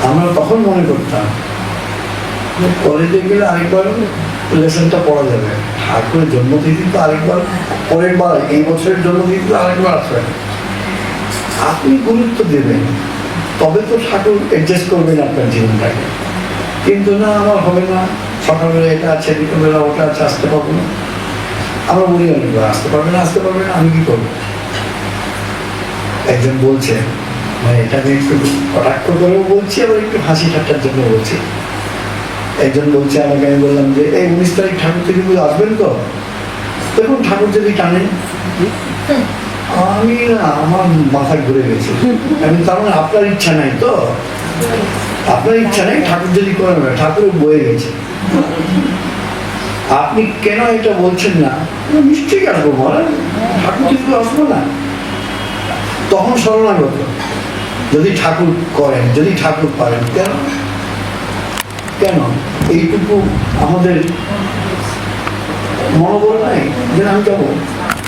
আমরা তখন মনে করতাম যে কলেজে গেলে আরেকবার লেসনটা পড়া যাবে, ঠাকুরের জন্মতিথি তো আরেকবার, পরের বার এই বছরের জন্মতিথি তো আরেকবার আসবে। আপনি গুরুত্ব দেবেন, তবে তো ঠাকুর অ্যাডজাস্ট করবেন আপনার জীবনটাকে। কিন্তু না, আমার হবে না, সকালবেলা এটা আছে, বিকেলবেলা ওটা আছে, আসতে পারবো না। আমরা বলি অনেকবার আসতে পারবে না, আসতে পারবে না, আমি কি করবো? একজন বলছে, মানে এটা আমি একটু কটাক্ষ করেও বলছি, আবার একটু হাসি ঠাট্টার জন্য বলছি। একজন বলছে আমাকে, আমি বললাম যে এই 19 তারিখ ঠাকুর থেকে আসবেন তো? দেখুন ঠাকুর যদি টানেন। আমি না, আমার মাথা ঘুরে গেছে। আমি তার মানে আপনার ইচ্ছা নাই তো? আপনার ইচ্ছা নেই, ঠাকুর যদি করেন না, ঠাকুরের বয়ে গেছে। আপনি কেন এটা বলছেন না? নিশ্চয়ই আসবো মহারাজ, ঠাকুর কিন্তু আসবো না। তখন শরণাগত, যদি ঠাকুর করেন, যদি ঠাকুর পারেন, কেন কেন এইটুকু আমাদের মনোবল নাই যে আমি যাবো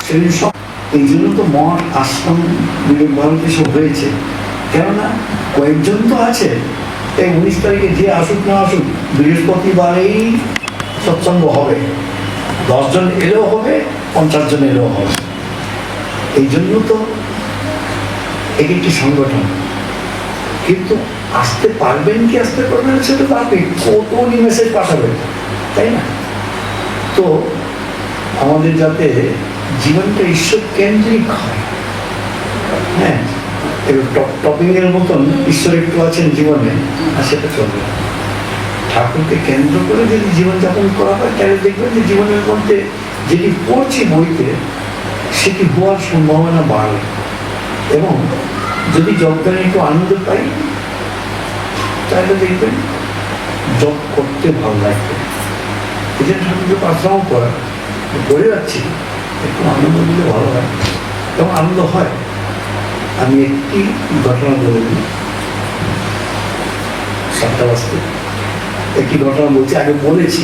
সেদিন সব। এই জন্য তো মঠ, আশ্রম, বিবেক ভারতী সব হয়েছে। কেননা কয়েকজন তো আছে, এই 19 তারিখে যে আসুক না আসুক, বৃহস্পতিবারেই সৎসঙ্গ হবে। 10 জন এলেও হবে, 50 জন এলেও হবে। এই জন্য তো এক একটি সংগঠন। কিন্তু আসতে পারবেন কি আসতে পারবেন সেটা তো আপনি কত মেসেজ পাঠাবেন, তাই না? তো আমাদের যাতে জীবনটা ঈশ্বর কেন্দ্রিক হয়, হ্যাঁ, টপিং এর মতন ঈশ্বর একটু আছেন জীবনে, আর সেটা চলবে। ঠাকুরকে কেন্দ্র করে যদি জীবনযাপন করা হয়, তাহলে দেখবেন যে জীবনের মধ্যে যেটি পড়ছি বইতে, সেটি হওয়ার সম্ভাবনা বাড়ে। এবং যদি জবগানে একটু আনন্দ পাই, তাহলে দেখবেন জব করতে ভালো লাগবে। এই যে ঠাকুরকে প্রার্থনাও করে যাচ্ছি, একটু আনন্দ দিলে ভালো হয় এবং আনন্দ হয়। আমি একটি ঘটনা বলে দিই, 7টা বাজতে একটি ঘটনা বলছি, আগে বলেছি,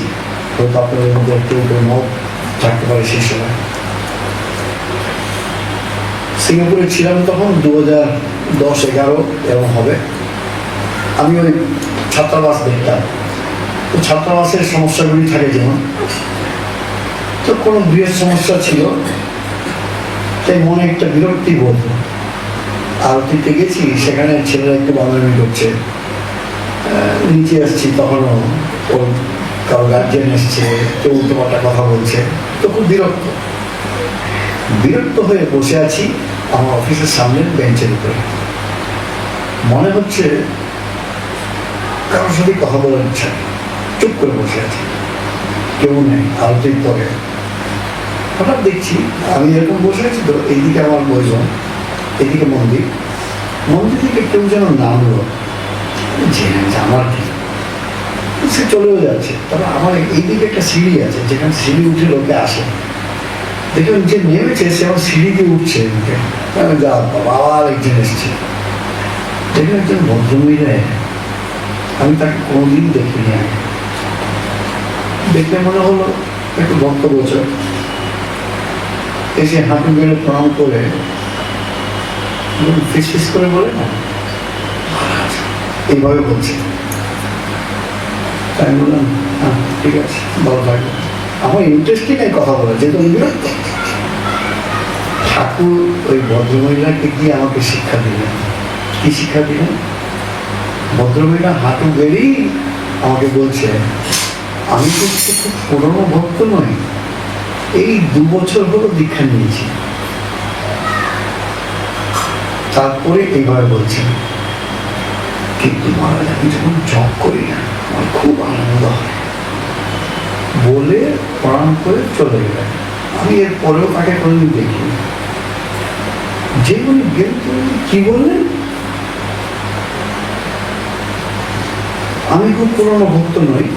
হয়তো আপনাদের মধ্যে কেউ কেউ মত থাকতে পারে। সেই সময় সিঙ্গাপুরে ছিলাম তখন, 2010-11 এরকম হবে। আমি ওই ছাত্রাবাস দেখতাম। তো ছাত্রাবাসের সমস্যাগুলি থাকে যেমন, তো কোনো বৃহৎ সমস্যা ছিল, তাই মনে একটা বিরক্তি বোধ। আরতিতে গেছি, সেখানে ছেলেরা একটু বাঙালি করছে, নিচে আসছি, তখনও ওর কারো গার্জিয়ান এসছে, কেউ উল্টোপাল্টা কথা বলছে, তো খুব বিরক্ত হয়ে বসে আছি আমার অফিসের সামনের বেঞ্চের উপরে। মনে হচ্ছে কারোর সাথে কথা বলার ইচ্ছা, চুপ করে বসে আছি, কেউ নেই। আরতির পরে হঠাৎ দেখছি আমি এরকম বসে আছি, তো এইদিকে আমার বইজন, এইদিকে মন্দির থেকে কেউ যেন নামলো, আমার কি, সে চলেও যাচ্ছে। তবে আমার এইদিকে একটা সিঁড়ি আছে, যেখানে সিঁড়ি উঠে লোকে আসে। দেখুন যে নেমেছে, সে আমার সিঁড়ি দিয়ে উঠছে, যা বাবা একজন এসছে। দেখুন একজন ভদ্রমহিলা, আমি তাকে কোনোদিন দেখিনি আগে। দেখলে মনে হলো একটু ভক্তগোচর। এসে হাঁটু গেলে প্রণাম করে ফিস করে বলে না, এইভাবে বলছে। তাই বললাম, হ্যাঁ ঠিক আছে, ভালো থাকবে। আমার ইন্টারেস্টিং এই কথা বলা, যেহেতু বিরক্ত। ঠাকুর ওই ভদ্রমহিলাকে গিয়ে আমাকে শিক্ষা দিলেন। কি শিক্ষা দিলেন? ভদ্রমহিলা হাঁটু গেলেই আমাকে বলছে, আমি তো খুব পুরনো ভক্ত নই, এই 2 বছর হলো দীক্ষা নিয়েছি। তারপরে এইভাবে বলছি, কিন্তু মহারাজ আমি যখন জব করি না, আমার খুব আনন্দ হয়, বলে প্রণাম করে চলে গেলেন। আমি এর পরেও তাকে কোনোদিন দেখিনি। যে উনি কি বললেন, আমি খুব পুরনো ভক্ত নই,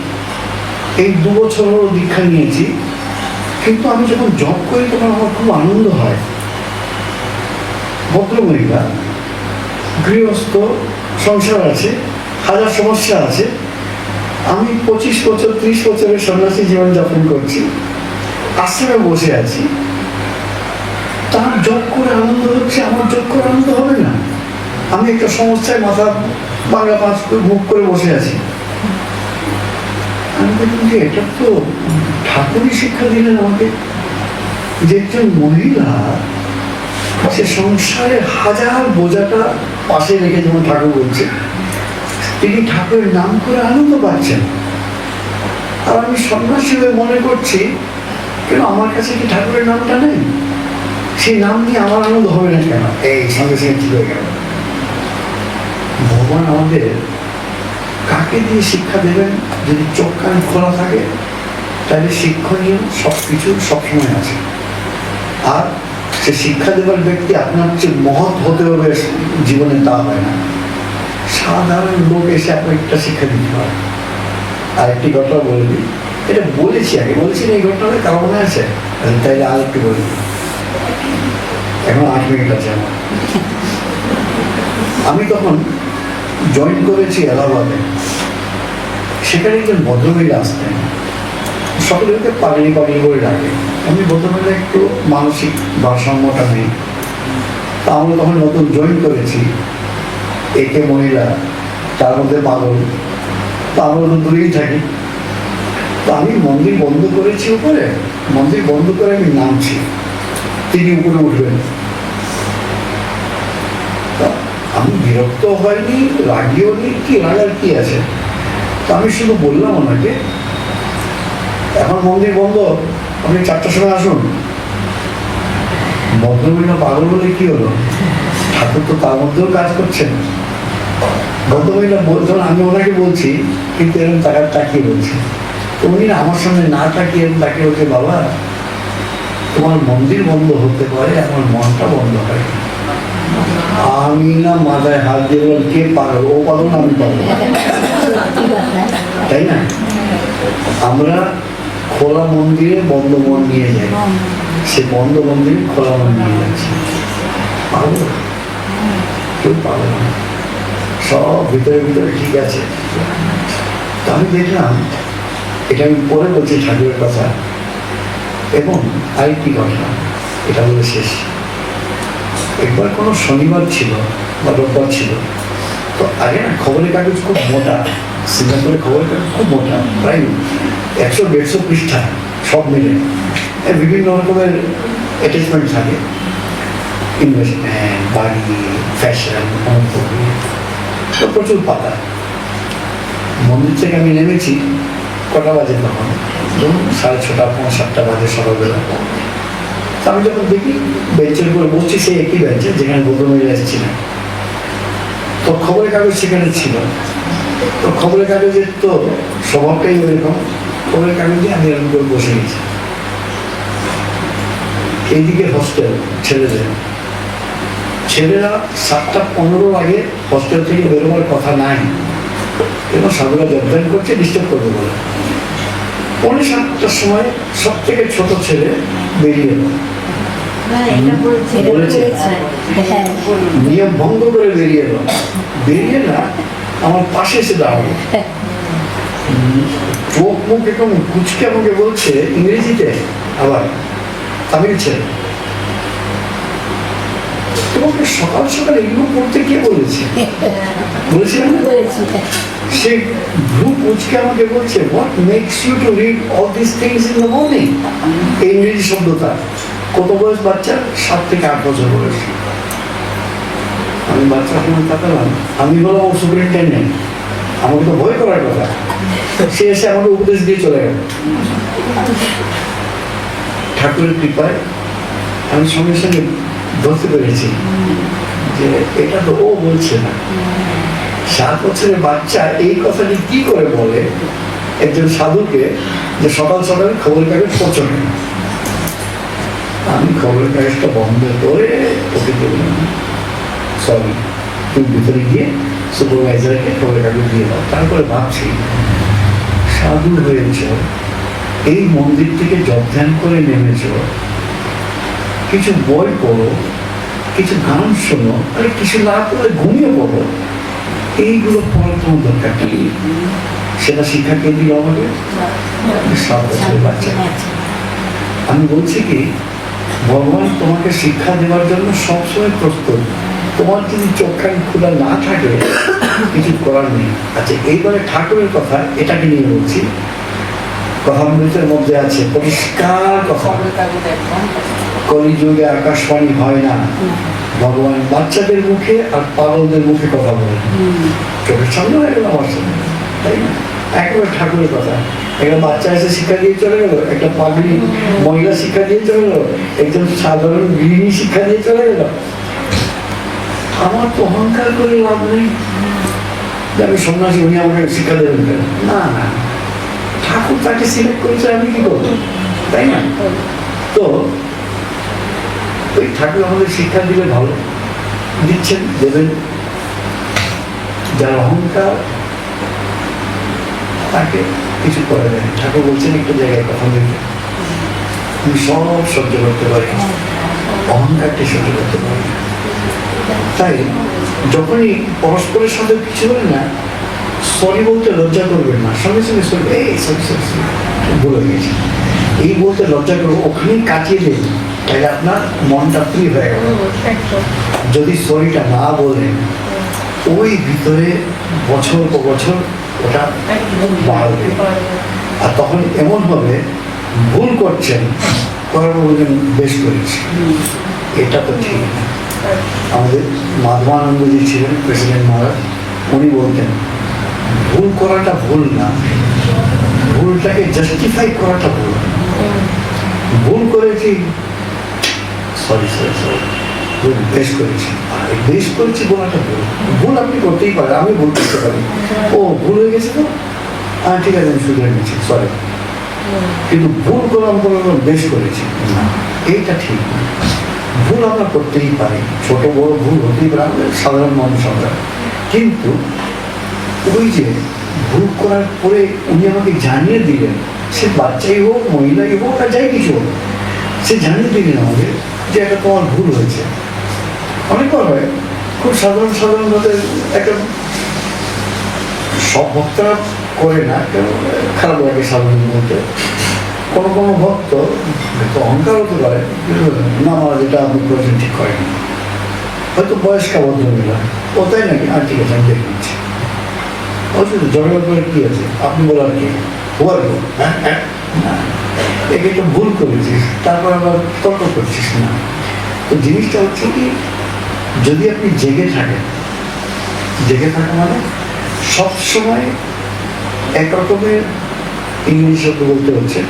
এই 2 বছর হলো দীক্ষা নিয়েছি, কিন্তু আমি যখন জব করি তখন আমার খুব আনন্দ হয়। ভদ্রমহিলা, গৃহস্থ, সংসার আছে, হাজার সমস্যা আছে। আমি 25 বছর 30 বছরের সন্ন্যাসী জীবনযাপন করছি, আশ্রমে বসে আছি, তার জব করে আনন্দ হচ্ছে, আমার জব করে আনন্দ হবে না? আমি একটা সমস্যায় মাথা বাংলা পাঁচ মুখ করে বসে আছি। আমি দেখলাম যে এটা তো ঠাকুরই শিক্ষা দিলেন আমাকে, যে একজন মহিলা সে সংসারের হাজার বোঝাটা পাশে রেখে, যেমন ঠাকুর বলছে, তিনি ঠাকুরের নাম করে আনন্দ পাচ্ছেন। আর আমি সন্ন্যাসী হয়ে মনে করছি, কেন আমার কাছে কি ঠাকুরের নামটা নেই? সেই নাম নিয়ে আমার আনন্দ হবে না কেন? এই সঙ্গে সঙ্গে ঠিক হয়ে গেল। ভগবান আমাদের কাকে দিয়ে শিক্ষা দেবেন? যদি চোখ কান খোলা থাকে, তাহলে শিক্ষণীয় সব কিছু সবসময় আছে। আর সে শিক্ষা দেবার ব্যক্তি আপনার চেয়ে মহৎ হতে হবে জীবনে, তা হয় না। সাধারণ লোক এসে আপনাকে একটা শিক্ষা দিতে পারে। আর একটি ঘটনা বলে দিই, এটা বলেছি আগে, বলেছি না এই ঘটনাটা কারো মনে আছে? তাইলে আর একটু বলে দিই, এখন 8 মিনিট আছে আমার। আমি তখন জয়েন করেছি এলাহাবাদে। সেখানে একজন ভদ্রমহিলা আসতেন, সকলে ওকে পাগলি পাগলি করে ডাকে। আমি ভদ্রমহিলা একটু মানসিক ভারসাম্যটা নেই, তা আমরা তখন নতুন জয়েন করেছি। একে মহিলা, তার মধ্যে পাগল, তা আমরা তো দূরেই থাকি। তো আমি মন্দির বন্ধ করেছি উপরে, মন্দির বন্ধ করে আমি নামছি, তিনি উপরে উঠবেন। আমি বিরক্ত হয়নি, রাগিও নি, কি রাগার কি আছে? তো আমি শুধু বললাম ওনাকে, এখন মন্দির বন্ধ, আপনি 4টার সময় আসুন। ভদ্রমহিলা পাগল বলে কি হলো? ঠাকুর তো তার মধ্যেও কাজ করছেন। ভদ্রমহিলা বলছেন, আমি ওনাকে বলছি, কিন্তু এরকম তাকিয়ে বলছি। তো উনি আমার সামনে না তাকিয়ে এরকম তাকিয়ে বলছে, বাবা তোমার মন্দির বন্ধ হতে পারে, আমার মনটা বন্ধ হয়। আমি না মাথায় হাত দিয়ে বললাম, কে পাগল? ও পাগল না আমি পাগল? তাই না? আমরা খোলা মন্দিরে বন্ধ মন নিয়ে যাই, সে বন্ধ মন্দিরে খোলা মন নিয়ে যাচ্ছে। পাগল কেউ পাগল না, সব ভিতরে ভিতরে ঠিক আছে। তো আমি দেখলাম, এটা আমি পরে বলছি ঠাকুরের কথা। এবং আরেকটি ঘটনা, এটা বলে শেষ। একবার কোনো শনিবার ছিল বা রোববার ছিল, তো আগে না খবরের কাগজ খুব মোটা, সিঙ্গাপুরের খবরের কাগজ খুব মোটা, প্রায় 100-150 পৃষ্ঠা সব মিলে, বিভিন্ন রকমের অ্যাটাচমেন্ট থাকে, ইনভেস্টমেন্ট, বাড়ি, ফ্যাশন, তো প্রচুর পাতা। মন্দির থেকে আমি নেমেছি, কটা বাজে তখন? ধরুন 6:30, 7:30 বাজে সকালবেলা। তো আমি যখন দেখি বেঞ্চের উপরে বসছি, সেই একই বেঞ্চে যেখানে ভদ্রমহিলা এসেছিলেন, তো খবরের কাগজ সেখানে ছিল। তো খবরের কাগজের তো স্বভাবটাই ওইরকম, খবরের কাগজে আমি এরকম করে বসে গেছি। এইদিকে হস্টেল ছেলেরা 7:15 আগে হস্টেল থেকে বেরোবার কথা নাই, এবং সাধুরা যোগদান করছে, ডিস্টার্ব করবে বলে। 7:45 সময় সব থেকে ছোট ছেলে বেরিয়ে এলো, বলেছে নিয়ম ভঙ্গ করে বেরিয়ে এলো। বেরিয়ে না আমার পাশে এসে দাঁড়ালো, চোখ মুখ এরকম কুচকে আমাকে বলছে ইংরেজিতে, আবার তামিল ছেলে, তোমাকে সকাল সকাল এগুলো পড়তে কে বলেছে? বলেছিলাম না? সে ভ্রু কুচকে আমাকে বলছে, what makes you to read all this things in the morning? এই ইংরেজি শব্দটা। কত বয়স বাচ্চা? 7 থেকে 8 বছর বয়স। আমি বাচ্চার সময় তাকালাম, আমি বললাম ও সুপারিনটেন্ডেন্ট, আমাকে তো ভয় করার কথা। সে এসে আমাকে উপদেশ দিয়ে চলে গেল। ঠাকুরের কৃপায় আমি সঙ্গে সঙ্গে ধরতে পেরেছি যে এটা তো ও বলছে না। 7 বছরের বাচ্চা এই কথাটি কি করে বলে একজন সাধুকে, যে সকাল সকালে খবরের কাগজ পছন্দ? আমি খবরের কাগজটা বন্ধ করে ওকে বললাম, সরি, তুমি ভিতরে গিয়ে সুপারভাইজারকে খবরের কাগজ দিয়ে দাও। তারপরে ভাবছি, সাধু হয়েছ, এই মন্দির থেকে জপ ধ্যান করে নেমেছ, কিছু বই পড়ো, কিছু গান শোনো, আরে কিছু না করে ঘুমিয়ে পড়ো, এইগুলো পড়ার তোমার দরকার নেই। সেটা শিক্ষা কে দিল আমাকে? 7 বছরের বাচ্চা। আমি বলছি কি, ভগবান তোমাকে শিক্ষা দেওয়ার জন্য সবসময় প্রস্তুত, তোমার যদি চোখখানি খোলা না থাকে কিছু করার নেই। আচ্ছা, এইবারে ঠাকুরের কথা এটাকে নিয়ে বলছি। কথামৃতের মধ্যে আছে পরিষ্কার কথা, কলিযুগে আকাশবাণী হয় না, ভগবান বাচ্চাদের মুখে আর পাগলদের মুখে কথা বলে। চোখের সামনে হয়ে গেল আমার সামনে, তাই না? একেবারে ঠাকুরের কথা। একটা বাচ্চা এসে শিক্ষা দিয়ে চলে গেল, একটা পাগলি মহিলা শিক্ষা দিয়ে চলে গেল, একজন সাধারণ গৃহিণী শিক্ষা দিয়ে চলে গেল। আমার তো অহংকার করে লাভ নেই যে আমি সন্ন্যাসী, উনি আমাকে শিক্ষা দেবেন কেন? না না, ঠাকুর তাকে সিলেক্ট করেছে, আমি কি করবো, তাই না? তো ওই ঠাকুর আমাদের শিক্ষা দিলে ভালো, দিচ্ছেন, দেবেন। যার অহংকার তাকে কিছু করে দেন। ঠাকুর বলছেন একটা জায়গায় কথা বলতে, তুমি সব সহ্য করতে পারি, অহংকারকে সহ্য করতে পারি। তাই যখনই পরস্পরের সাথে কিছু হলে না, সরি বলতে লজ্জা করবেন না, সঙ্গে সঙ্গে সরি, এই সরি সরি বলে গেছি, এই বলতে লজ্জা করবো, ওখানেই কাটিয়ে দেন, তাহলে আপনার মনটা ফ্রি হয়ে গেল। যদি সরিটা না বলেন, ওই ভিতরে বছর পর বছর ওটা বাড়বে। আর তখন এমন হবে, ভুল করছেন, করার বলবেন বেশ করেছি, এটা তো ঠিক না। আমাদের মাধবানন্দজি ছিলেন প্রেসিডেন্ট মহারাজ, উনি বলতেন ভুল করাটা ভুল না, ভুলটাকে জাস্টিফাই করাটা ভুল। ভুল করেছি, সরি সরি সরি, বেশ করেছি, আর বেশ করেছি বলাটা ভুল। ভুল আপনি করতেই পারেন, আমি ভুল করতে পারি, ও ভুল হয়ে গেছে তো, হ্যাঁ ঠিক আছে আমি শুধরে নিচ্ছি, সরি। কিন্তু ভুল করলাম করলাম বেশ করেছি, না, এইটা ঠিক না। ভুল আমরা করতেই পারি, ছোট বড় ভুল হতেই পারে, আমাদের সাধারণ মানুষ আমরা। কিন্তু ওই যে ভুল করার পরে উনি আমাকে জানিয়ে দিলেন, সে বাচ্চাই হোক, মহিলাই হোক, আর যাই কিছু হোক, সে জানিয়ে দিলেন আমাকে যে এটা তোমার ভুল হয়েছে। অনেকবার হয়, খুব সাধারণ সাধারণভাবে একটা, সব ভক্তরা করে না, কেন খারাপ লাগে সাধারণ মধ্যে। কোনো কোনো ভক্ত অহংকার হতে পারে, না আমার যেটা আপনি করেছেন ঠিক করেনি, হয়তো বয়স্কা ভদ্রমহিলা, ও তাই নাকি, আর ঠিক আছে আমি দেখে নিচ্ছি, অবশ্যই ঝগড়া করে কি আছে, আপনি বলার কি, হওয়ার হ্যাঁ না, একে একটু ভুল করেছিস, তারপর আবার তর্ক করছিস না। তো জিনিসটা হচ্ছে কি, যদি আপনি জেগে থাকেন, জেগে থাকা মানে সবসময় একরকমের, ইংলিশ শব্দ বলতে হচ্ছে,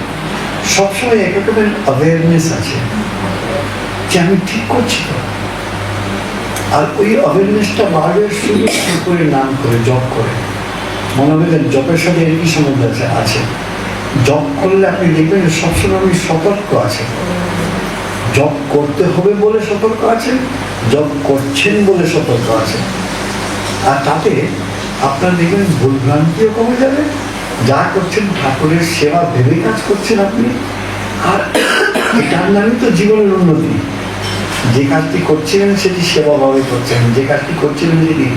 সবসময় একরকমের অ্যাওয়ারনেস আছে যে আমি ঠিক করছি তো। আর ওই অ্যাওয়ারনেসটা বাড়বে শুধু করে নাম করে জপ করে। মনে হবে জপের সাথে এর কি সম্বন্ধ আছে? জপ করলে আপনি দেখবেন সবসময় আপনি সতর্ক আছেন, জপ করতে হবে বলে সতর্ক আছেন, জপ করছেন বলে সতর্ক আছেন। আর তাতে আপনার দেখবেন ভুলভ্রান্তিও কমে যাবে, যা করছেন ঠাকুরের সেবা ভেবে কাজ করছেন আপনি। আর এটার নামই তো জীবনের উন্নতি। যে কাজটি করছিলেন সেটি সেবাভাবে করছেন, যে কাজটি করছিলেন সেটি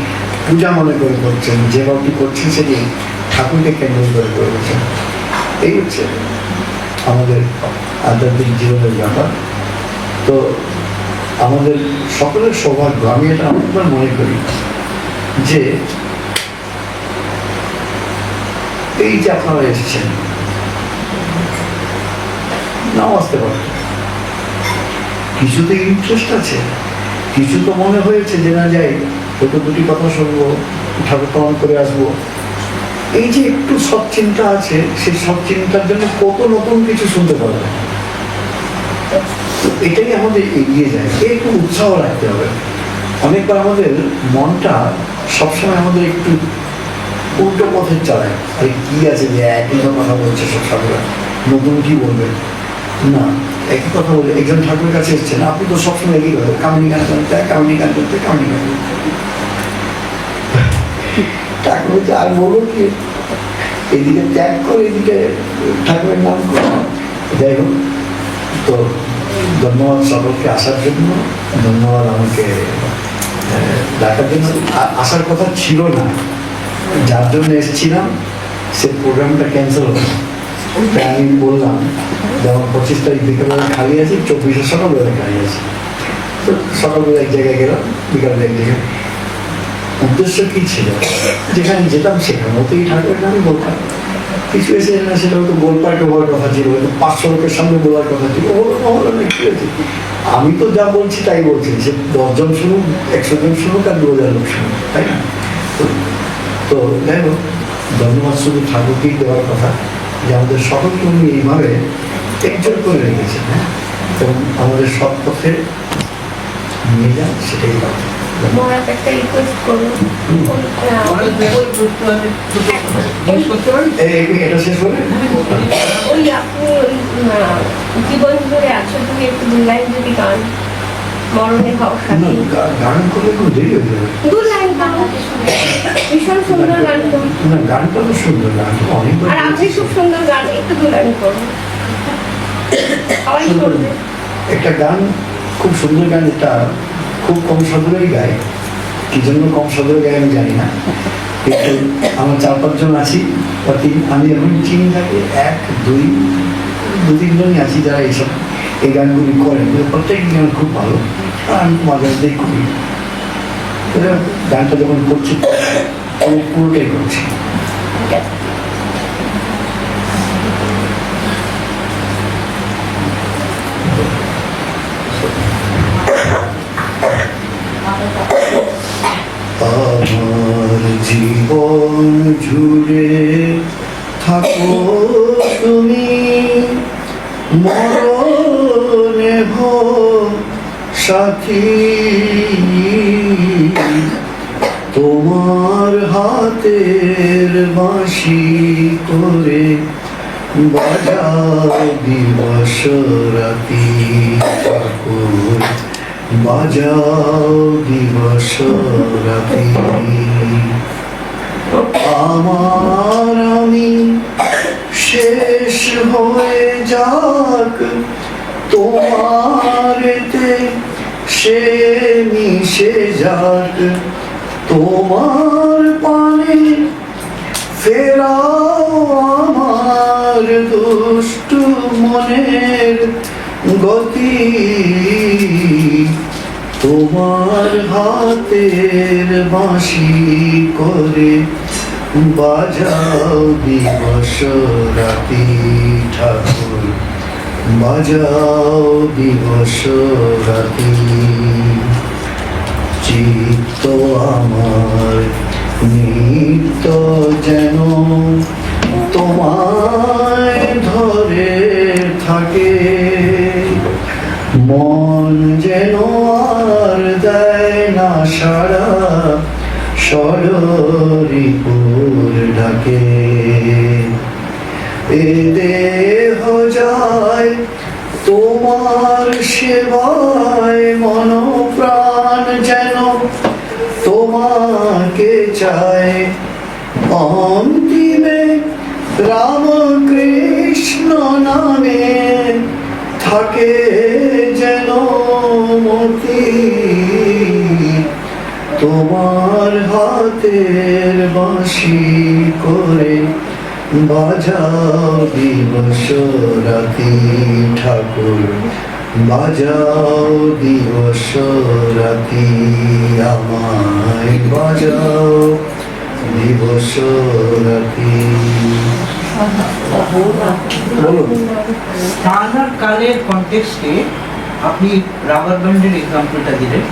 পূজা মনে করে করছেন, যে ভাবটি করছেন সেটি ঠাকুরকে কেন্দ্র করে করছেন। এই হচ্ছে আমাদের আধ্যাত্মিক জীবনের ব্যাপার। তো আমাদের সকলের সৌভাগ্য, আমি এটা অনেকবার মনে করি যে এই যে আপনারা এসেছেন, নাও আসতে পারত, কিছুতে ইন্টারেস্ট আছে, কিছু তো মনে হয়েছে যে না যাই, হয়তো দুটি কথা শুনবো, ঠাকুর প্রমাণ করে আসবো। এই যে একটু সব চিন্তা আছে, সেই সব চিন্তার জন্য কত নতুন কিছু শুনতে পারবে। এটাই আমাদের এগিয়ে যায়, একটু উৎসাহ রাখতে হবে। অনেকবার আমাদের মনটা সবসময় আমাদের একটু উল্টো পথে চালায়, আরে কি আছে যে একই কথা বলছে সব ঠাকুরা, নতুন কি বলবেন না, একই কথা বলে। একজন ঠাকুরের কাছে এসছেন, আপনি তো সবসময় একই কথা, কামিনী গান করতে, কামিনী গান করতে, কামিনী গান করতে। ঠাকুর হচ্ছে আর বলবো কি, এদিকে ত্যাগ করে এদিকে ঠাকুরের নাম করে। যাই হোক, তো ধন্যবাদ সকলকে আসার জন্য, ধন্যবাদ আমাকে ডাকার জন্য। আসার কথা ছিল না, যার জন্য এসেছিলাম সে প্রোগ্রামটা ক্যান্সেল হলো। তাই আমি বললাম যে আমার 25 তারিখ বিকেলবেলা খালি আছি, 24 সকালবেলা খালি আছি। তো তো সকালবেলা এক জায়গায় গেলাম, বিকালে এক জায়গায়। উদ্দেশ্য কি ছিল? যেখানে যেতাম সেখানে ওতেই ঠাকুরের নামই বলতাম। কিছু এসে না, সেটা হয়তো গোলপাটে হওয়ার কথা ছিল, হয়তো 500 লোকের সামনে বলার কথা ছিল। কি হয়েছে? আমি তো যা বলছি তাই বলছি, সে 10 জন শুনুক, 100 জন শুনুক, আর 2000 লোক শুনুক, তাই না? তো যাই হোক, ধন্যবাদ শুধু ঠাকুরকেই দেওয়ার কথা যে আমাদের সকলকে উনি এইভাবে একজোট করে রেখেছেন, হ্যাঁ, এবং আমাদের সৎ পথে নিয়ে যান, সেটাই কথা। একটা রিকোয়েস্ট করুন, এটা শেষ করে ওই আপনি ওই জীবন ধরে আছো, তুমি একটু 2 লাইন যদি গান, মরণে হও সাথী, গান করলে খুব দেরি হয়ে যাবে। 2 লাইন গান, ভীষণ সুন্দর গান তো। না, গানটা তো সুন্দর, গান অনেক। আর আপনি খুব সুন্দর গান, একটু 2 লাইন করুন, সবাই করবে। একটা গান, খুব সুন্দর গান, এটা খুব কম সাধুরাই গায়। কি জন্য কম সাধুরা গায় আমি জানি না, কিন্তু আমার 4-5 জন আছি, আমি এখন চিনি থাকি 1-2-3 জনই আছি যারা এইসব এই গানগুলি করেন। প্রত্যেক গান খুব ভালো, আর আমি মাঝে মধ্যেই করি। গানটা যখন করছি পুরোটাই করছি। আমার জীবন জুড়ে থাকো তুমি, মরণে হও সাথী, তোমার হাতের বাঁশি করে বাজাও দিবস রাতি, ঠাকুর বাজাও দিবস রাতি। আমার আমি শেষ হয়ে যাক, তোমারেতে সে মিশে যাক, তোমার পানে ফেরাও আমার দুষ্টু মনের গতি, তোমার হাতের বাঁশি করে বাজাও দিবস রাতি, ঠাকুর বাজাও দিবস রাতি। চিত্ত আমার নিত্য যেন তোমায় ধরে থাকে, মন যেন আর দেয় না সাড়া, ষড়রিপুর ডাকে। এ দেহ যায় তোমার সেবায়, মন প্রাণ যেন তোমাকে চায়, অন্তিমে রামকৃষ্ণ নামে থাকে যেন মতি, তোমার হাতের বাঁশি করে বাজাও দিবস রাতি, ঠাকুর বাজাও দিবস রাতি, আমায় বাজাও দিবস রাতি। স্থান আর কালের কনটেক্সটে আপনি রাবার ব্যান্ডের এক্সাম্পলটা দিলেন,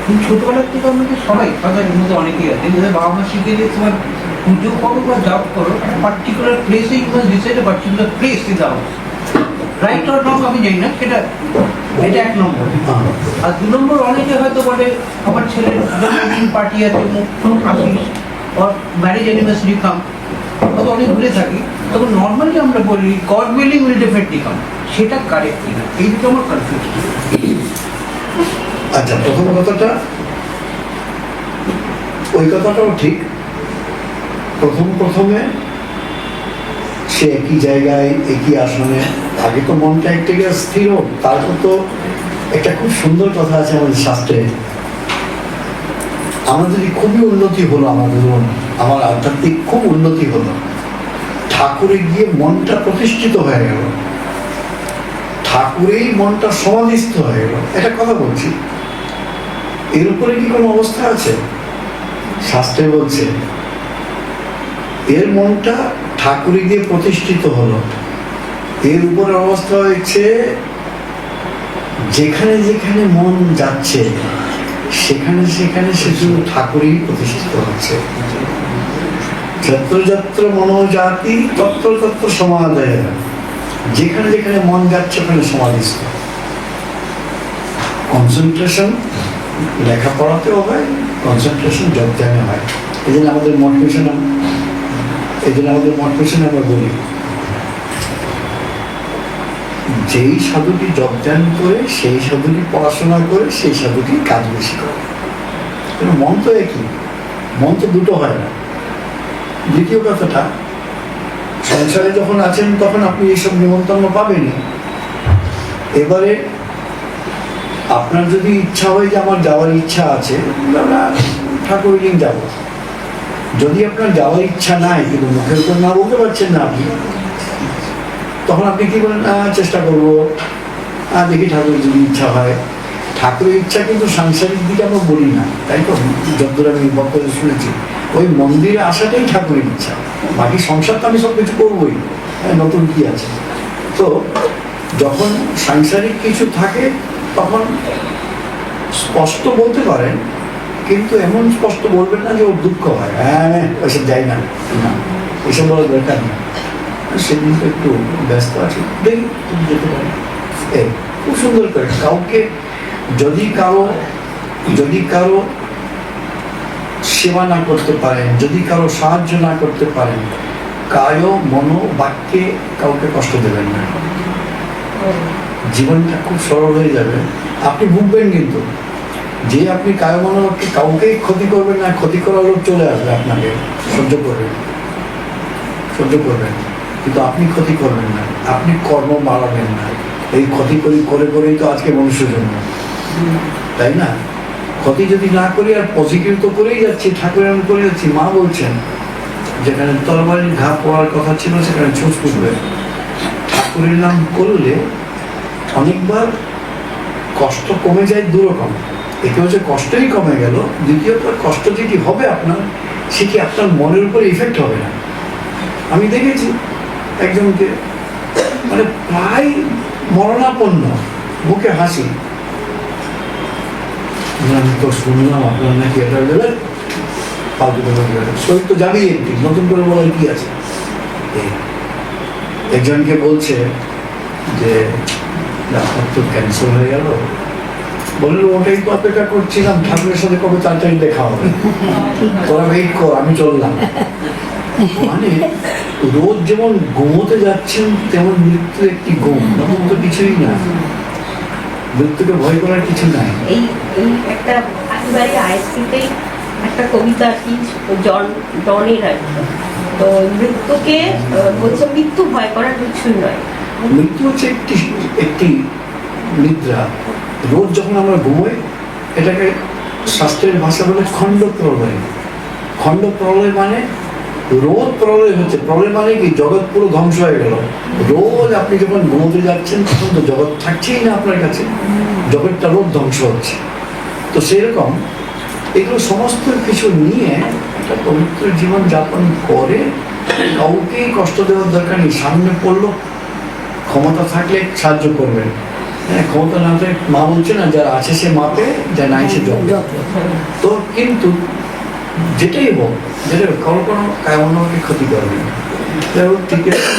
খুব ছোটবেলার থেকে আমাকে সবাই তাদের মধ্যে অনেকেই আছে, বাবা মা শিখিয়ে দিয়ে তোমার পুজো করো বা জব করো, পার্টিকুলার প্লেসে you must decide a particular place in the house, right or wrong আমি জানি না, সেটা এটা 1 নম্বর। আর 2 নম্বর, অনেকে হয়তো বলে আমার ছেলের জন্মদিন পার্টি আছে, মুখ আসিস, ওর ম্যারেজ অ্যানিভার্সারি কাম, হয়তো অনেক ঘুরে থাকি, তখন নর্মালি আমরা বলি God willing will definitely come, সেটা কারেক্ট কিনা, এই দুটো আমার কনফিউজ। আচ্ছা, প্রথম কথাটা, ওই কথাটাও ঠিক। প্রথমে সে একই জায়গায় একই আসনে, আগে তো মনটা একটা স্থির হোক, তারপর তো একটা খুব সুন্দর কথা আছে আমাদের শাস্ত্রে, আমাদের খুবই উন্নতি হলো, আমার আধ্যাত্মিক খুব উন্নতি হলো, ঠাকুরে গিয়ে মনটা প্রতিষ্ঠিত হয়ে গেল, ঠাকুর ঠাকুরেই মনটা সমাধিস্থ হয়ে গেল, এটা কথা বলছি, এর উপরে কি কোনো অবস্থা আছে? শাস্ত্রে বলছে এর মনটা ঠাকুরে দিয়ে প্রতিষ্ঠিত হলো। এর উপরে অবস্থা হয়েছে যেখানে যেখানে মন যাচ্ছে সেখানে সেখানে সে শুধু ঠাকুরেই প্রতিষ্ঠিত হচ্ছে। যত্র যত্র মনোজাতি তত্র তত্র সমাদায়, যেখানে যেখানে মন যাচ্ছে ওখানে সমাধিস্থ। কনসেন্ট্রেশন লেখাপড়াতেও হয়, কনসেন্ট্রেশন যোগদানে হয়। এই জন্য আমাদের মোটিভেশন আমরা বলি যেই সাধুটি যোগদান করে, সেই সাধুটি পড়াশোনা করে, সেই সাধুটি কাজ বেশি করে। কিন্তু মন তো একই, মন তো দুটো হয় না। দ্বিতীয় কথাটা, সংসারে যখন আছেন তখন আপনি এইসব নিমন্ত্রণ পাবেনই। এবারে আপনার যদি ইচ্ছা হয় যে আমার যাওয়ার ইচ্ছা আছে, আমরা ঠাকুর দিন যাব। যদি আপনার যাওয়ার ইচ্ছা নাই, কিন্তু মুখের উপর না বলতে পারছেন না আপনি, তখন আপনি কি বলেন, চেষ্টা করবো, দেখি ঠাকুরের যদি ইচ্ছা হয়। ঠাকুরের ইচ্ছা কিন্তু সাংসারিক দিকে আমরা বলি না, তাই তো? যতদূর আমি বক্তব্য শুনেছি, ওই মন্দিরে আসাটাই ঠাকুরের ইচ্ছা। বাকি সংসার তো আমি সব কিছু করবোই, নতুন কি আছে। তো যখন সাংসারিক কিছু থাকে তখন স্পষ্ট বলতে পারেন, কিন্তু এমন স্পষ্ট বলবেন না যে ওর দুঃখ হয়, ওইসব যাই না, এসব বলার দরকার নেই। সেদিন তো একটু ব্যস্ত আছি, দেখি যেতে পারি। খুব সুন্দর করে কাউকে যদি কারো সেবা না করতে পারেন, যদি কারো সাহায্য না করতে পারেন, কায় মনো বাক্যে কাউকে কষ্ট দেবেন না। জীবনটা খুব সরল হয়ে যাবে। আপনি ভুগবেন কিন্তু, যে আপনি কায় মনো বাক্যে কাউকেই ক্ষতি করবেন না, ক্ষতি করার লোক চলে আসবে আপনাকে, সহ্য করবেন, কিন্তু আপনি ক্ষতি করবেন না, আপনি কর্ম বাড়াবেন না। এই ক্ষতি করে করেই তো আজকে মনুষ্য জন্ম, তাই না? ক্ষতি যদি না করি আর পজিটিভ তো করেই যাচ্ছি, ঠাকুরের আমি করে যাচ্ছি। মা বলছেন যেখানে তরবারির ঘা পড়ার কথা ছিল সেখানে ছুঁচ ফুটবে। ঠাকুরের নাম করলে অনেকবার কষ্ট কমে যায় দুরকম। একে হচ্ছে কষ্টই কমে গেল, দ্বিতীয়ত কষ্ট যেটি হবে আপনার, সেটি আপনার মনের উপরে ইফেক্ট হবে না। আমি দেখেছি একজনকে মানে প্রায় মরণাপন্ন, মুখে হাসি, আমি তো শুনলাম আপনার নাকি এটা দেবেন, ফালতু শরীর তো যাবেই, একটি নতুন করে বলার কি আছে। একজনকে বলছে যে আপনার তো ক্যান্সার হয়ে গেল, বললো ওটাই তো অপেক্ষা করছিলাম, ঠাকুরের সাথে কবে তাড়াতাড়ি দেখা হবে, তোরা ওয়েট কর, আমি চললাম। মানে রোজ যেমন ঘুমোতে যাচ্ছেন তেমন মৃত্যু একটি ঘুম, নতুন তো কিছুই না, মৃত্যুকে ভয় করার কিছু নাই। এই একটা একেবারে আইসিতেই একটা কবিতা কি ডনের আর কি। তো মৃত্যুকে বলছে মৃত্যু ভয় করার কিছুই নয়। মৃত্যু হচ্ছে একটি নিদ্রা। রোজ যখন আমরা ঘুমোই, এটাকে শাস্ত্রের ভাষা বলে খণ্ড প্রলয়। খণ্ড প্রলয় মানে রোজ প্রলয় হচ্ছে। প্রলয় মানে কি? জগৎ পুরো ধ্বংস হয়ে গেল। রোজ আপনি যখন ঘুমোতে যাচ্ছেন তখন তো জগৎ থাকছেই না আপনার কাছে, জগৎটা রোজ ধ্বংস হচ্ছে। তো সেরকম এগুলো সমস্ত কিছু নিয়ে একটা পবিত্র জীবন যাপন করে কাউকেই কষ্ট দেওয়ার দরকার নেই। সামনে পড়লো, ক্ষমতা থাকলে সাহায্য করবেন, ক্ষমতা না থাকলে মা বলছে না, যারা আছে সে মাপে, যা নাই সে জপে। তো কিন্তু যেটাই হোক, যেটা কারো কোনো কায়মনকে ক্ষতি করবে না। ঠিক আছে।